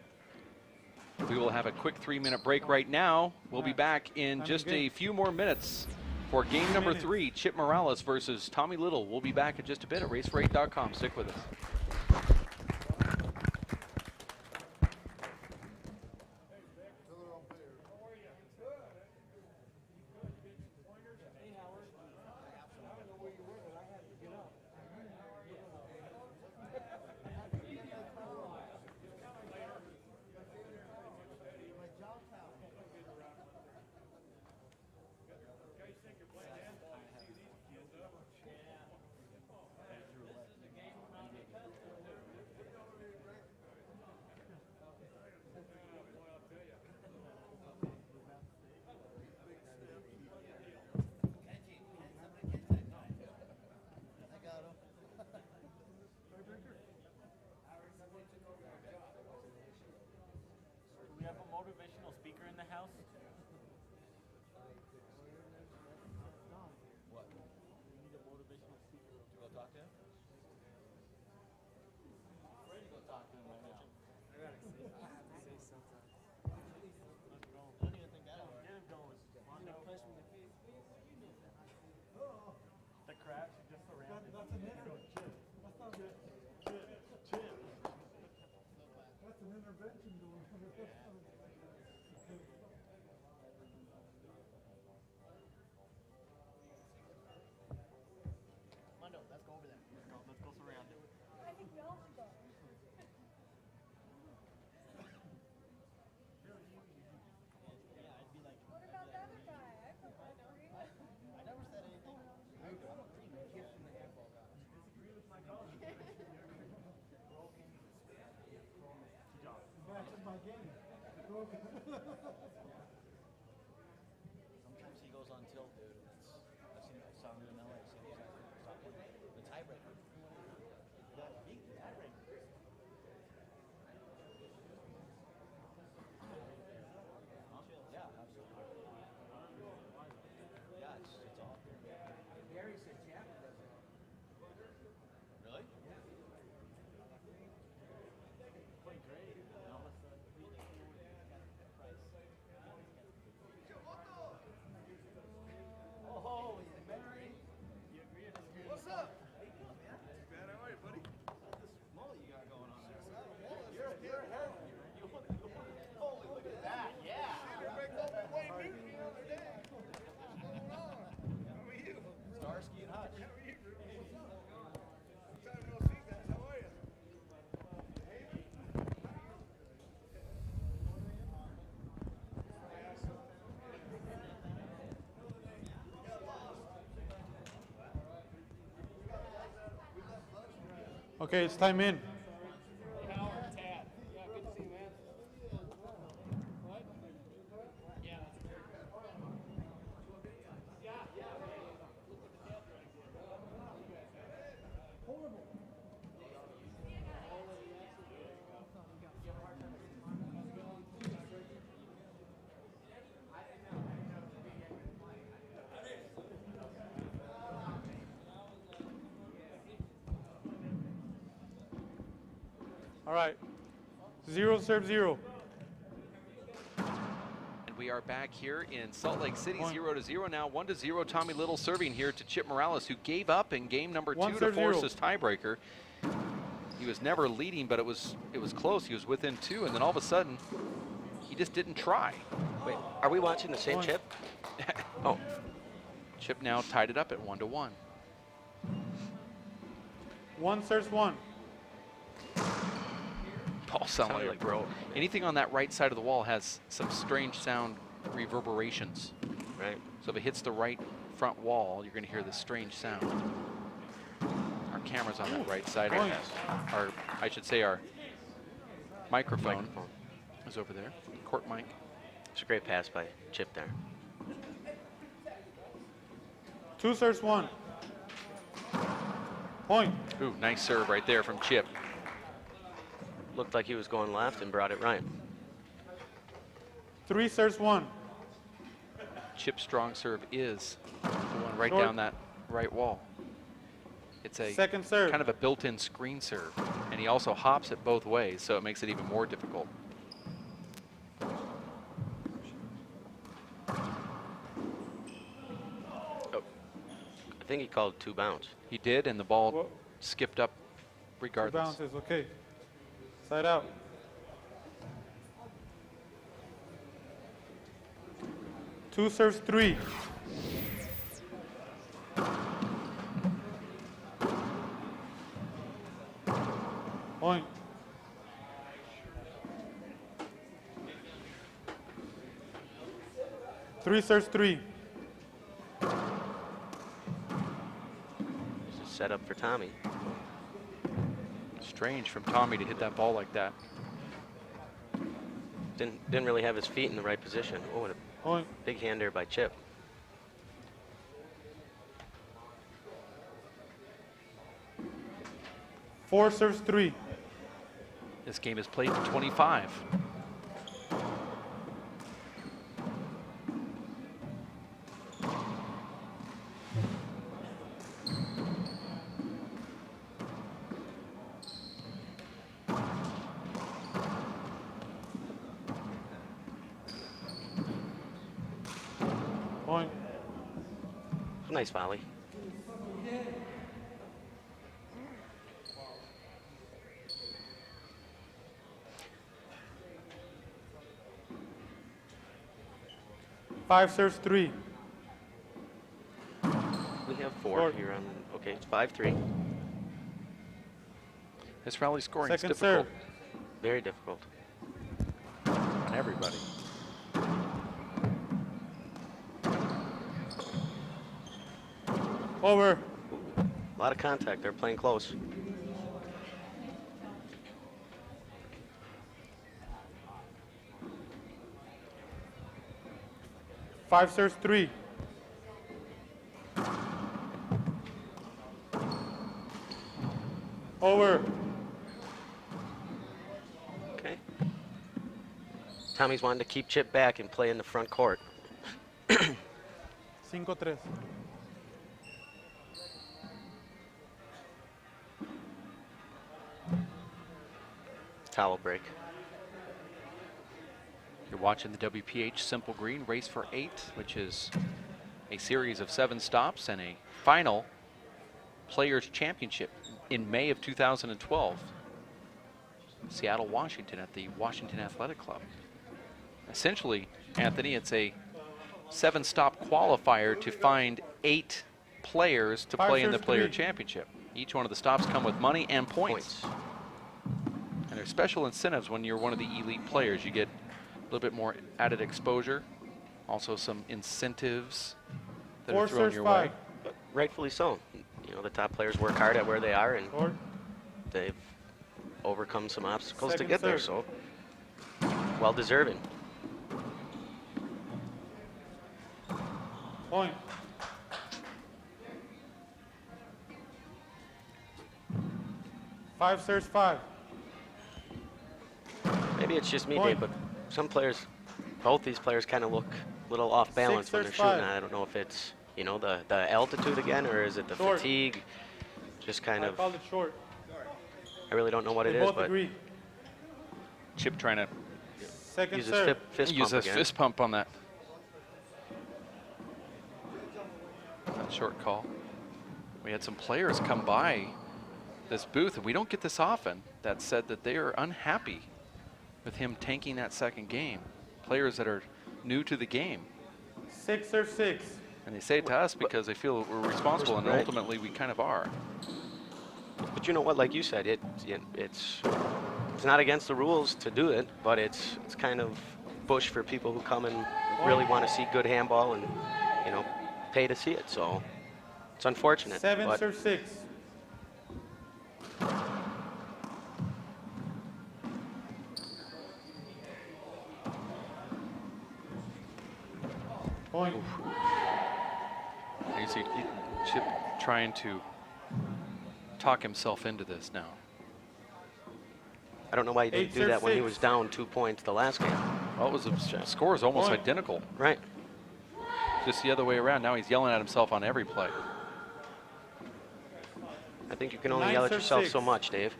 We will have a quick 3-minute break right now. We'll be Nice. back in Time just to a get- few more minutes for game number 3, Chip Morales versus Tommy Little. We'll be back in just a bit at racefor8.com. Stick with us. We have a motivational speaker in the house. What? We need a motivational speaker to go talk to him. Ready to go talk to him right now. I have to say something. Let's go. I don't even think that works. Get him going. Punch me in the face. The crabs are just surrounded. That's an intervention. That's not good. Chip. That's an intervention going on. Mondo, let's go over there. Let's go surround it. I think we all should go. Yeah, I'd be like, What about the other guy? I feel bad for you. I never said anything. I don't agree with you. The handball guy. Disagree with my colleague. Broken. Good job. That's my game. Sometimes he goes on tilt, dude. I've seen it. I saw him in LA. So he's like, stop playing. The tiebreaker. The big tiebreaker. Yeah, absolutely. Yeah, it's all. Gary said Chapman doesn't. Really? Yeah. Played great. And all of a sudden, oh, he's married. You agree or disagree? What's up? How you doing, man? Man, how are you, buddy? What's this mullet you got going on there? You're a head. Holy, look at that. Yeah. Starsky and Hutch. Okay, it's time in. All right. 0 serve 0. And we are back here in Salt Lake City, One. 0-0 now. 1-0, Tommy Little serving here to Chip Morales, who gave up in game number 2 to serve force 0. his tiebreaker. He was never leading, but it was close. He was within 2, and then all of a sudden, he just didn't try. Wait, are we watching the same One. Chip? Oh, Chip now tied it up at 1-1. 1 serves 1. Ball sounded Sounded like like broke. anything on that right side of the wall has some strange sound reverberations. Right. So if it hits the right front wall, you're going to hear this strange sound. Our camera's on that right side. Our I should say our microphone is over there. Court mic. It's a great pass by Chip there. 2 serves 1. Point. Ooh, nice serve right there from Chip. Looked like he was going left and brought it right. 3 serves 1. Chip's strong serve is the one right Short. down that right wall. It's a Second serve. kind of a built-in screen serve, and he also hops it both ways, so it makes it even more difficult. I think he called 2 bounce. He did, and the ball Whoa. skipped up 2 regardless. bounces, okay. Side out. Two serves 3. Point. Three serves 3. This is set up for Tommy. Strange from Tommy to hit that ball like that. Didn't really have his feet in the right position. Oh, and a Point. big hand there by Chip. Four serves 3. This game is played to 25. Point. Nice volley. Five serves 3. We have 4 Four. here on. Okay, it's 5-3. This rally scoring is Second difficult serve. Very difficult. on everybody. Over. A lot of contact. They're playing close. Five serves 3. Over. Okay. Tommy's wanting to keep Chip back and play in the front court. 5-3. Towel break. You're watching the WPH Simple Green Race for 8, which is a series of 7 stops and a final Players Championship in May of 2012. Seattle, Washington at the Washington Athletic Club. Essentially, Anthony, it's a 7-stop qualifier to find 8 players to play in the Player Championship. Each one of the stops come with money and points. And there's special incentives when you're one of the elite players. You get a little bit more added exposure, also some incentives that are thrown your way. But rightfully so. You know, the top players work hard at where they are, and Four. they've overcome some obstacles to Second get there, serve. so well deserving. Point. Five serves 5. Maybe it's just me, Point. Dave, but some players, both these players kind of look a little off balance when they're 6-5. shooting. I don't know if it's, you know, the altitude again, or is it the Short. fatigue? Just kind I of, called it short. I really don't know what They it is, both but agree. Chip trying to Second use his serve. fist use pump a again. fist pump on that. That short call. We had some players come by this booth, and we don't get this often, that said that they are unhappy with him tanking that second game. Players that are new to the game. 6 serves 6. And they say it to us because they feel we're responsible, and Right. ultimately we kind of are. But you know what? Like you said, it's not against the rules to do it, but it's kind of push for people who come and really want to see good handball and, you know, pay to see it. So it's unfortunate. 7 but serves 6. Point. You see Chip trying to talk himself into this now. I don't know why he didn't 8 do that serves when he 6. was down 2 points the last game. Well, it was score is almost Point. identical. Right. Just the other way around. Now he's yelling at himself on every play. I think you can only 9 yell at serves yourself 6. so much, Dave.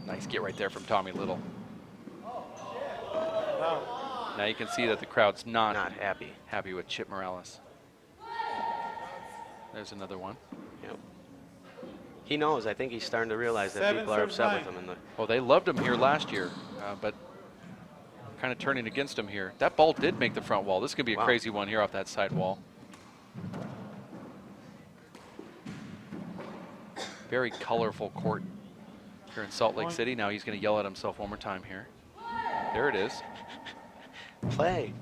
Nice get right there from Tommy Little. Out. Now you can see that the crowd's not Not happy. happy with Chip Morales. There's another one. Yep. He knows. I think he's starting to realize that 7 people are serves upset with 9. him. In the Well, they loved him here last year, but kind of turning against him here. That ball did make the front wall. This could be a Wow. crazy one here off that side wall. Very colorful court here in Salt Lake City. Now he's going to yell at himself one more time here. There it is. play.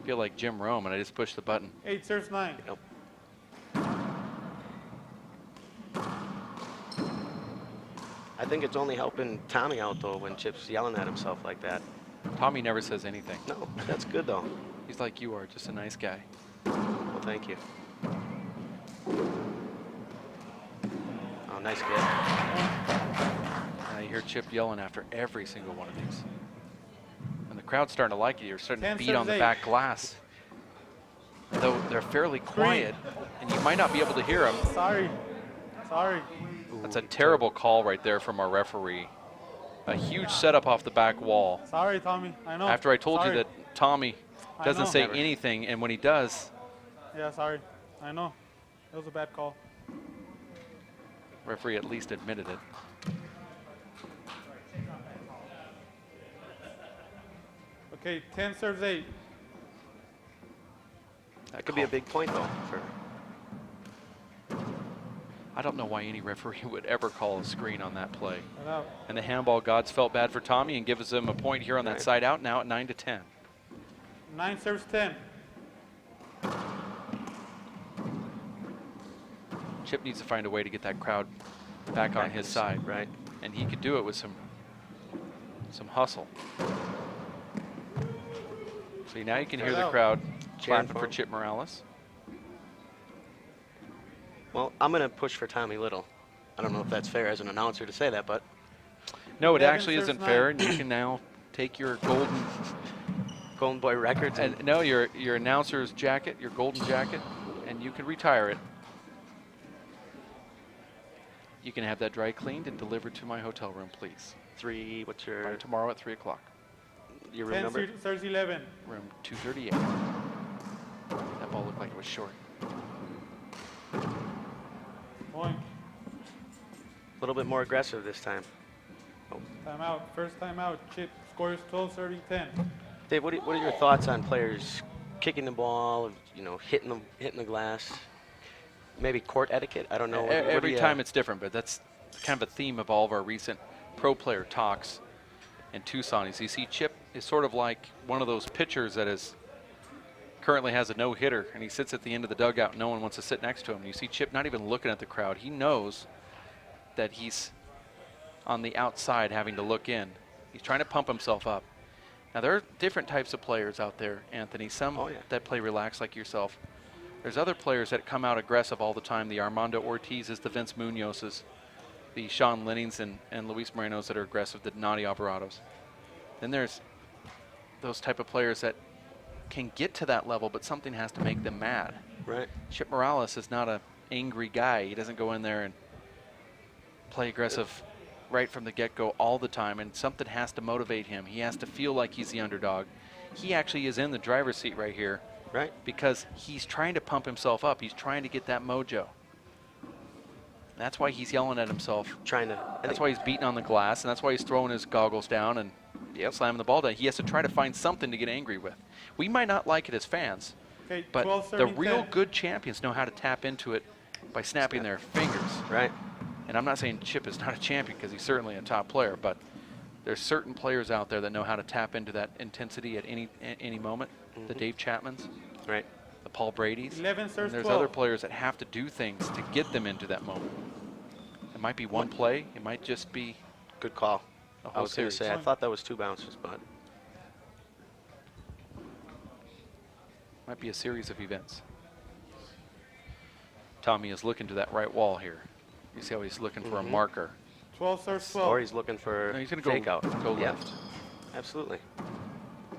I feel like Jim Rome, and I just pushed the button. 8 serves 9. Yep. I think it's only helping Tommy out though when Chip's yelling at himself like that. Tommy never says anything. No, that's good though. He's like you are, just a nice guy. Well, thank you. Oh, nice get. Now you hear Chip yelling after every single one of these. And the crowd's starting to like it. You're starting to 10 beat on serves the 8. back glass. Though they're fairly quiet, and you might not be able to hear them. Sorry. Sorry. That's a terrible call right there from our referee. A huge setup off the back wall. Sorry, Tommy. I know. After I told you Sorry. that Tommy I doesn't know. say Never. anything, and when he does, Yeah, sorry. I know. It was a bad call. referee at least admitted it. Okay, 10 serves 8. That could be a big point though. For I don't know why any referee would ever call a screen on that play. Get out. And the handball gods felt bad for Tommy and gives him a point here on that Right. side out, now at 9-10. 9 serves 10. Chip needs to find a way to get that crowd back on his side, right? and he could do it with some hustle. See, now you can hear the out. crowd Cheering clapping for for him. Chip Morales. Well, I'm gonna push for Tommy Little. I don't know if that's fair as an announcer to say that, but No, it 11 actually serves isn't 9. fair, and you can now take your golden Golden Boy Records and and no, your announcer's jacket, your golden jacket, and you can retire it. You can have that dry cleaned and delivered to my hotel room, please. what's By your tomorrow at 3 o'clock, room 10 number? serves 11. room 238. That ball looked like it was short. Point. A little bit more aggressive this time. Timeout. First timeout. Chip scores 12-30-10. Dave, what are your thoughts on players kicking the ball, you know, hitting the glass? Maybe court etiquette? I don't know. What do Every you, time it's different, but that's kind of a theme of all of our recent pro player talks in Tucson. Is you see Chip is sort of like one of those pitchers that is currently has a no-hitter, and he sits at the end of the dugout. No one wants to sit next to him. You see Chip not even looking at the crowd. He knows that he's on the outside having to look in. He's trying to pump himself up. Now, there are different types of players out there, Anthony. Some Oh, yeah. that play relaxed like yourself. There's other players that come out aggressive all the time. The Armando Ortizes, the Vince Munozes, the Sean Lennings and Luis Morenos that are aggressive, the Nati Alvarados. Then there's those type of players that can get to that level, but something has to make them mad. right? Chip Morales is not an angry guy. He doesn't go in there and play aggressive right from the get-go all the time, and something has to motivate him. He has to feel like he's the underdog. He actually is in the driver's seat right here Right. because he's trying to pump himself up. He's trying to get that mojo. That's why he's yelling at himself. Trying to. That's why he's beating on the glass, and that's why he's throwing his goggles down and slamming the ball down. He has to try to find something to get angry with. We might not like it as fans, Okay, but 12 the serving real 10. good champions know how to tap into it by snapping their fingers. Right. And I'm not saying Chip is not a champion because he's certainly a top player, but there's certain players out there that know how to tap into that intensity at any moment. The Dave Chapmans, Right. the Paul Brady's. 11 And serves there's 12. other players that have to do things to get them into that moment. It might be one play. It might just be Good call. a I whole was going to series. say, I thought that was 2 bounces, but Might be a series of events. Tommy is looking to that right wall here. You see how he's looking for a marker. 12 serves 12. or he's looking for No, he's going fake to out. go Yeah, left. absolutely.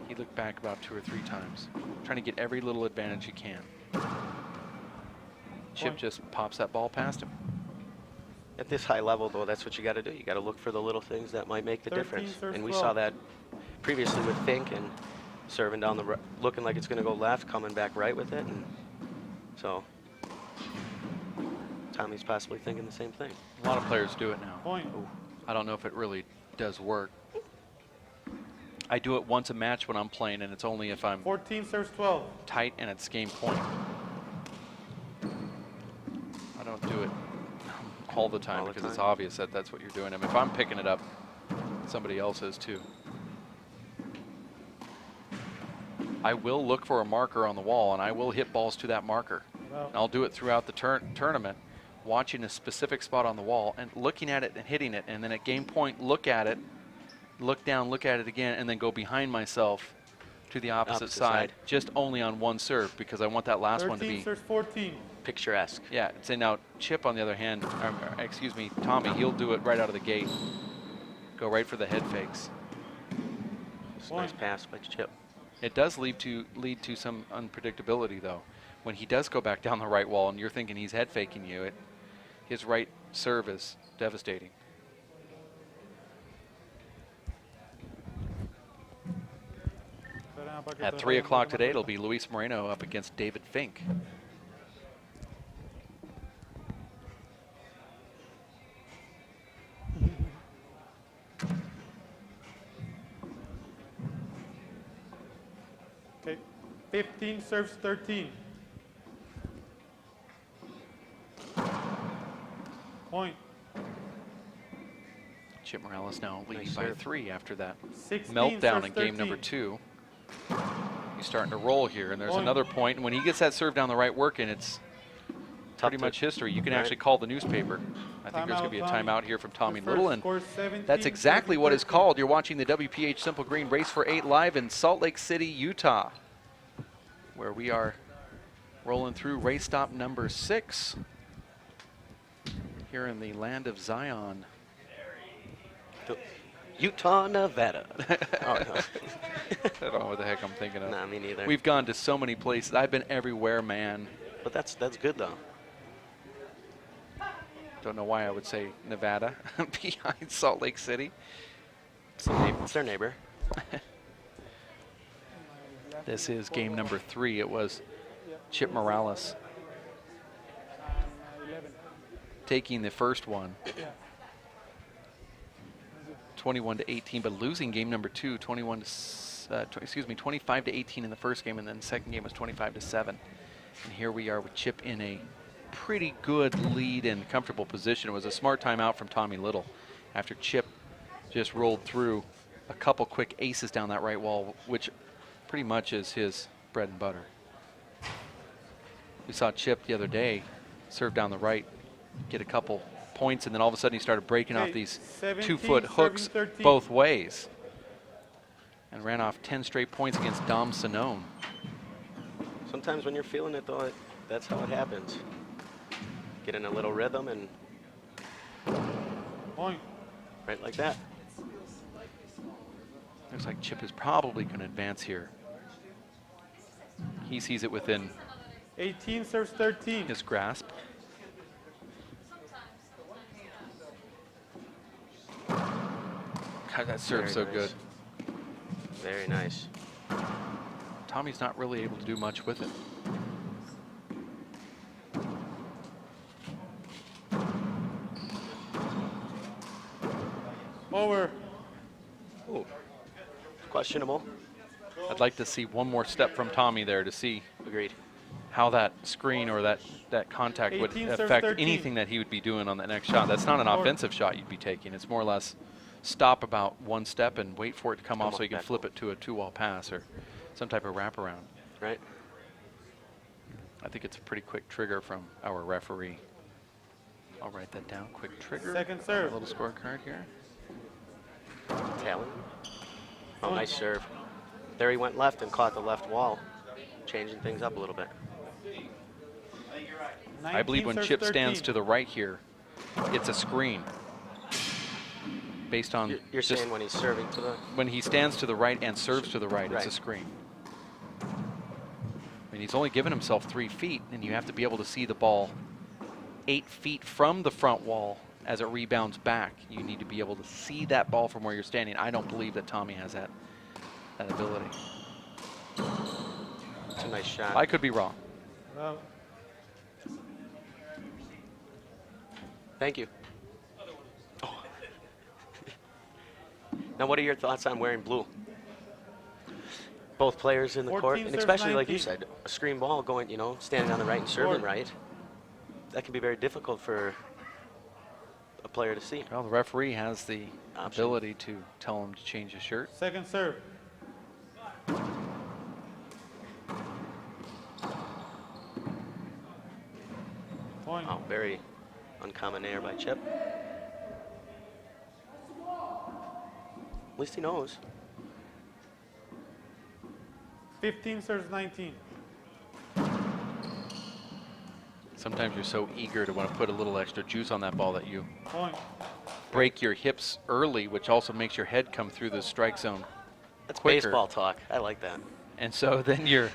He looked back about 2 or 3 times, trying to get every little advantage he can. Chip Point. just pops that ball past him. At this high level, though, that's what you got to do. You got to look for the little things that might make the 13 difference. serves And we 12. saw that previously with Fink and serving down the looking like it's going to go left, coming back right with it, and so Tommy's possibly thinking the same thing. A lot of players do it now. Point. I don't know if it really does work. I do it once a match when I'm playing, and it's only if I'm 14 serves 12. tight and it's game point. I don't do it all the time All the because it's time. obvious that that's what you're doing. I mean, if I'm picking it up, somebody else is too. I will look for a marker on the wall, and I will hit balls to that marker. Well, And I'll do it throughout the tournament, watching a specific spot on the wall and looking at it and hitting it, and then at game point, look at it, look down, look at it again, and then go behind myself to the opposite side, just only on one serve because I want that last one to 13 be serves 14. Picturesque. Yeah. Say now, Chip on the other hand, excuse me, Tommy, he'll do it right out of the gate. Go right for the head fakes. It's a nice Point. pass by Chip. It does lead to some unpredictability though. When he does go back down the right wall and you're thinking he's head faking you, his right serve is devastating. At 3 o'clock today, it'll be Luis Moreno up against David Fink. Okay. 15 serves 13. Point. Chip Morales now leading Nice by serve. 3 after that 16 meltdown serves in game number 13. 2. He's starting to roll here, and there's Point. another point. And when he gets that serve down the right working, it's Tough pretty to- much history. You can right. actually call the newspaper. I think there's going to be a Timeout, Tommy. timeout here from Tommy The Little, first and scores 17, that's exactly what it's 13. called. You're watching the WPH Simple Green Race for 8 live in Salt Lake City, Utah, where we are rolling through race stop number 6 here in the land of Zion. Utah, Nevada. Oh, no. I don't know what the heck I'm thinking of. Nah, me neither. We've gone to so many places. I've been everywhere, man. But that's good though. Don't know why I would say Nevada behind Salt Lake City. It's their neighbor. This is game number 3. It was Chip Morales 11. taking the first one, Yeah. 21-18, but losing game number 2, 25-18 in the first game, and then the second game was 25-7. And here we are with Chip in a pretty good lead and comfortable position. It was a smart timeout from Tommy Little after Chip just rolled through a couple quick aces down that right wall, which pretty much is his bread and butter. We saw Chip the other day serve down the right, get a couple points, and then all of a sudden he started breaking off Okay, these 17 2-foot hooks serving 13. both ways and ran off 10 straight points against Dom Sonone. Sometimes when you're feeling it though, that's how it happens. Get in a little rhythm and Point. right like that. Looks like Chip is probably going to advance here. He sees it within 18 serves 13. his grasp. God, that serve's so Very good. nice. Very nice. Tommy's not really able to do much with it. Over. Ooh. Questionable. I'd like to see one more step from Tommy there to see Agreed. how that screen or that contact would 18 serves affect 13. anything that he would be doing on that next shot. That's not an Four. offensive shot you'd be taking. It's more or less stop about one step and wait for it to come off so you can back. flip it to a 2-wall pass or some type of wraparound. Right? I think it's a pretty quick trigger from our referee. I'll write that down. Quick trigger. Second A serve. little scorecard here. Talon. Oh, nice serve. There he went left and caught the left wall, changing things up a little bit. I believe 19 when serves Chip stands 13. to the right here, it's a screen. Based on You're just saying when he's serving to the when he stands to the right and serves to the right, it's a Right. screen. I mean, he's only given himself 3 feet, and you have to be able to see the ball 8 feet from the front wall as it rebounds back. You need to be able to see that ball from where you're standing. I don't believe that Tommy has that ability. It's a nice shot. I could be wrong. Well, Thank you. Oh. Now, what are your thoughts on wearing blue? Both players in the court, 14 and serves especially like you 19. said, a screen ball going, standing on the right and serving Short. right. That can be very difficult for a player to see. Well, the referee has the Option. ability to tell him to change his shirt. Second serve. Point. Oh, very uncommon error by Chip. At least he knows. 15 serves 19. Sometimes you're so eager to want to put a little extra juice on that ball that you Point. break your hips early, which also makes your head come through the strike zone That's quicker. baseball talk. I like that. And so then you're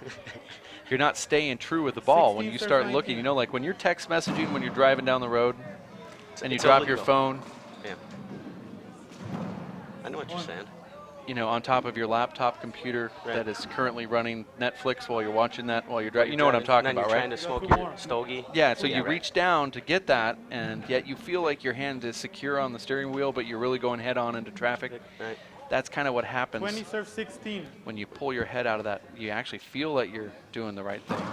not staying true with the ball when 16 you serves start 19. looking. Like when you're text messaging when you're driving down the road and you It's drop your illegal. phone, Yeah. I know what you're Point. saying. on top of your laptop computer Right. that is currently running Netflix while you're watching that while you're driving. You know what I'm talking and then about, you're right? trying to You got smoke two your more. stogie. Yeah, so Yeah, you right. reach down to get that, and yet you feel like your hand is secure on the steering wheel, but you're really going head on into traffic. Right. That's kind of what happens 20 serves 16. when you pull your head out of that. You actually feel that you're doing the right thing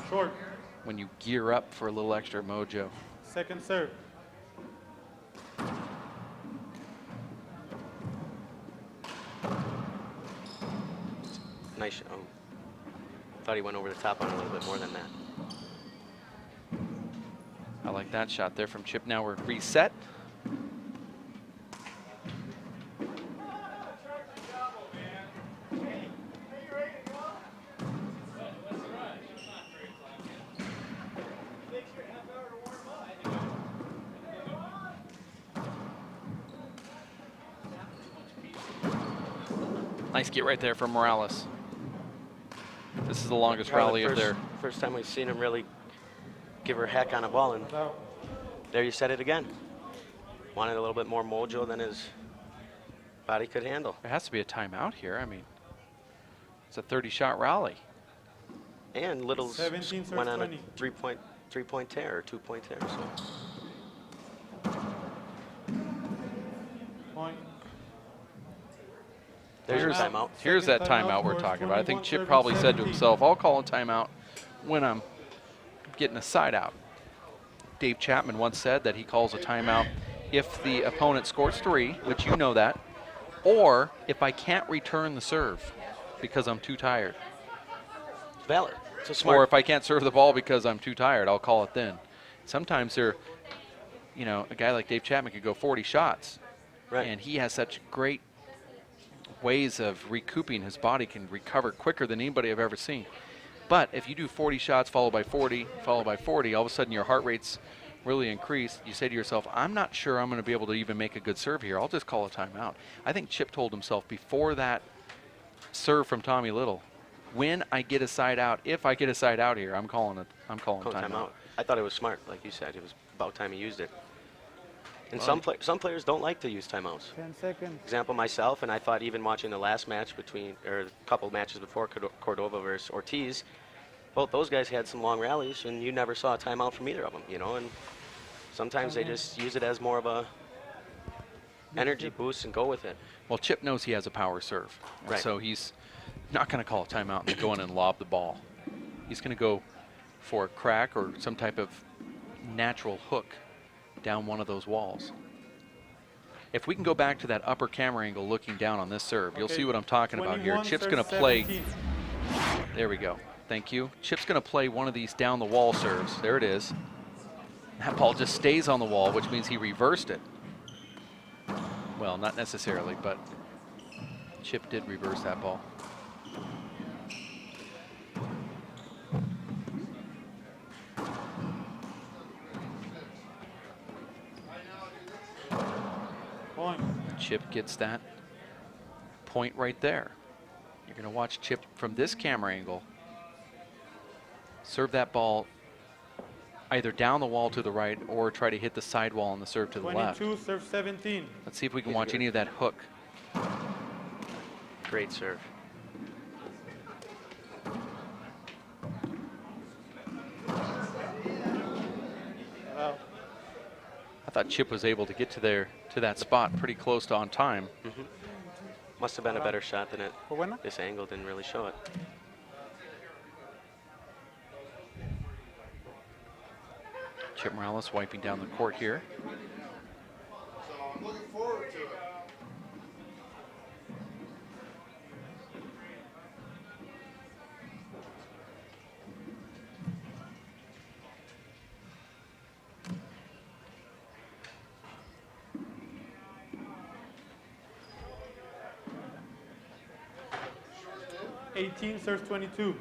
Short. when you gear up for a little extra mojo. Second serve. Nice. Oh. Thought he went over the top on a little bit more than that. I like that shot there from Chip. Now we're reset. Nice get right there from Morales. This is the longest rally of their. First time we've seen him really give her heck on a ball, and Out. there you said it again. Wanted a little bit more mojo than his body could handle. There has to be a timeout here. I mean, it's a 30-shot rally. And Little's 17 serves went on 20. a three-point tear or 2-point tear. So Point. there's your Timeout. timeout. Here's that Second timeout timeout we're for talking about. I think 21 Chip serving probably said to 17. himself, I'll call a timeout when I'm getting a side out. Dave Chapman once said that he calls a timeout if the opponent scores 3, which you know that, or if I can't return the serve because I'm too tired. Valid. It's a smart. Or if I can't serve the ball because I'm too tired, I'll call it then. Sometimes a guy like Dave Chapman could go 40 shots, Right. and he has such great ways of recouping. His body can recover quicker than anybody I've ever seen. But if you do 40 shots followed by 40, followed by 40, all of a sudden your heart rate's really increased. You say to yourself, I'm not sure I'm going to be able to even make a good serve here. I'll just call a timeout. I think Chip told himself before that serve from Tommy Little, when I get a side out, if I get a side out here, I'm calling timeout. I thought it was smart, like you said. It was about time he used it. And Well, some players don't like to use timeouts. 10 seconds. Example, myself, and I thought even watching the last match or a couple matches before Cordova versus Ortiz, both those guys had some long rallies, and you never saw a timeout from either of them, and sometimes they just use it as more of a energy boost and go with it. Well, Chip knows he has a power serve, and Right. so he's not going to call a timeout and then go in and lob the ball. He's going to go for a crack or some type of natural hook down one of those walls. If we can go back to that upper camera angle looking down on this serve, you'll Okay, see what I'm talking about here. 21 Chip's serves going to play. 17. There we go. Thank you. Chip's going to play one of these down the wall serves. There it is. That ball just stays on the wall, which means he reversed it. Well, not necessarily, but Chip did reverse that ball. Point. Chip gets that point right there. You're going to watch Chip from this camera angle serve that ball either down the wall to the right or try to hit the sidewall on the serve to the left. 22 serve 17. Let's see if we can watch any of that hook. Great serve. Out. thought Chip was able to get to that spot pretty close to on time. Must have been a better shot than it. ¿Fue buena? This angle didn't really show it. Chip Morales wiping down the court here. So I'm looking forward to it. Serves 22.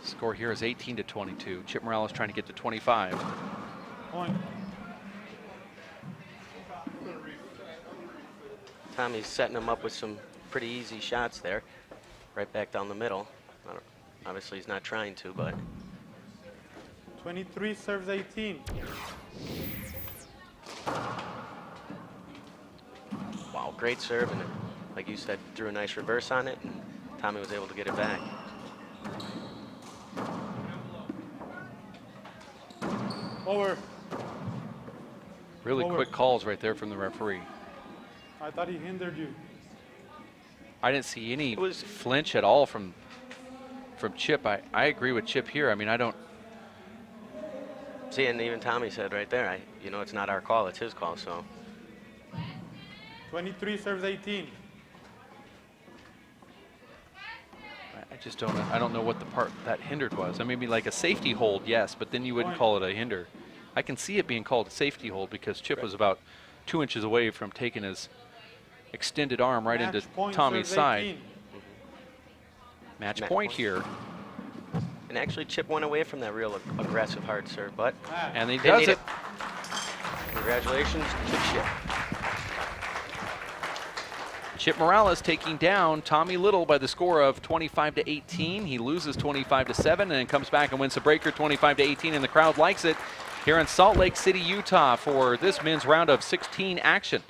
Score here is 18-22. Chip Morales trying to get to 25. Point. Tommy's setting him up with some pretty easy shots there. Right back down the middle. Obviously, he's not trying to, but 23 serves 18. wow, great serve. And like you said, threw a nice reverse on it, and Tommy was able to get it back. Over. Really Over. quick calls right there from the referee. I thought he hindered you. I didn't see any It was- flinch at all from Chip. I agree with Chip here. I mean, I don't. See, and even Tommy said right there, you know, it's not our call, it's his call, so. 23 serves 18. I just don't. I don't know what the part that hindered was. I mean, maybe like a safety hold, yes, but then you wouldn't call it a hinder. I can see it being called a safety hold because Chip was about 2 inches away from taking his extended arm right into Match point Tommy's serves side. 18. Match Match point point. here, And actually, Chip went away from that real aggressive hard serve, but Match. and he didn't does need it. Congratulations to Chip. Chip Morales taking down Tommy Little by the score of 25-18. He loses 25-7 and then comes back and wins the breaker 25-18, and the crowd likes it here in Salt Lake City, Utah for this men's round of 16 action.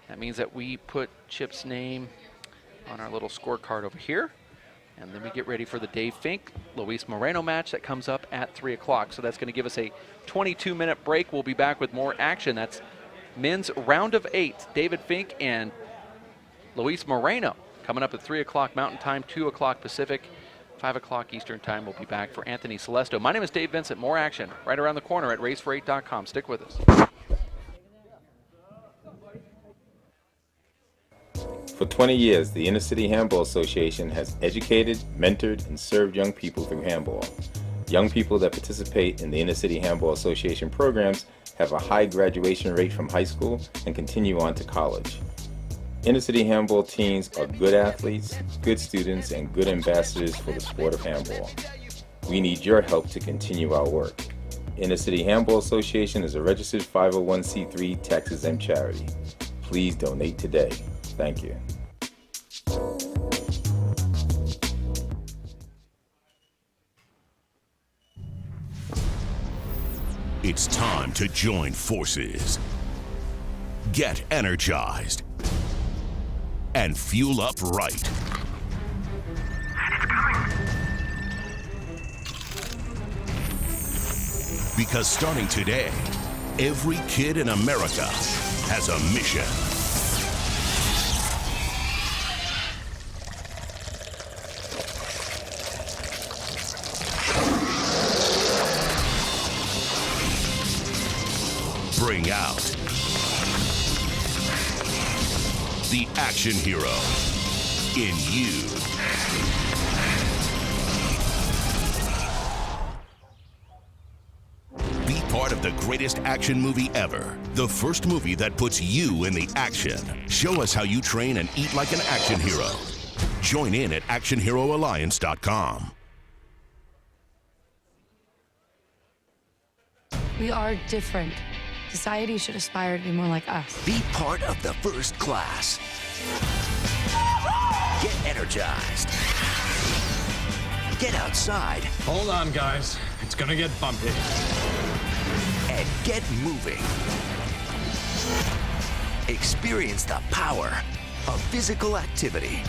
That means that we put Chip's name on our little scorecard over here, and then we get ready for the Dave Fink, Luis Moreno match that comes up at 3 o'clock. So that's going to give us a 22-minute break. We'll be back with more action. That's men's round of 8. David Fink and Luis Moreno coming up at 3 o'clock Mountain Time, 2 o'clock Pacific, 5 o'clock Eastern Time. We'll be back for Anthony Celesto. My name is Dave Vincent. More action right around the corner at racefor8.com. Stick with us. For 20 years, the Inner City Handball Association has educated, mentored, and served young people through handball. Young people that participate in the Inner City Handball Association programs have a high graduation rate from high school and continue on to college. Inner City Handball teams are good athletes, good students, and good ambassadors for the sport of handball. We need your help to continue our work. Inner City Handball Association is a registered 501c3 tax-exempt charity. Please donate today. Thank you. It's time to join forces. Get energized and fuel up right. Because starting today, every kid in America has a mission. Bring out the action hero in you. Be part of the greatest action movie ever. The first movie that puts you in the action. Show us how you train and eat like an action hero. Join in at actionheroalliance.com. We are different. Society should aspire to be more like us. Be part of the first class. Get energized. Get outside. Hold on, guys. It's gonna get bumpy. And get moving. Experience the power of physical activity.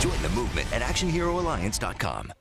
Join the movement at ActionHeroAlliance.com.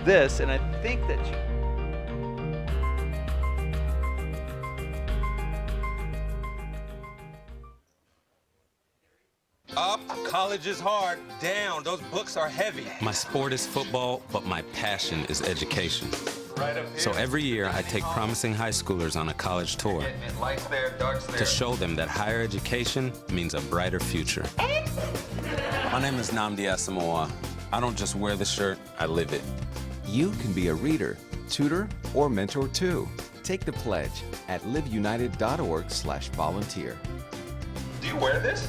This, and I think that you. Up, college is hard. Down, those books are heavy. My sport is football, but my passion is education. Right up here. So every year I take promising high schoolers on a college tour Lights there, darks there. to show them that higher education means a brighter future. My name is Nnamdi Asamoah. I don't just wear the shirt, I live it. You can be a reader, tutor, or mentor too. Take the pledge at liveunited.org/volunteer. Do you wear this?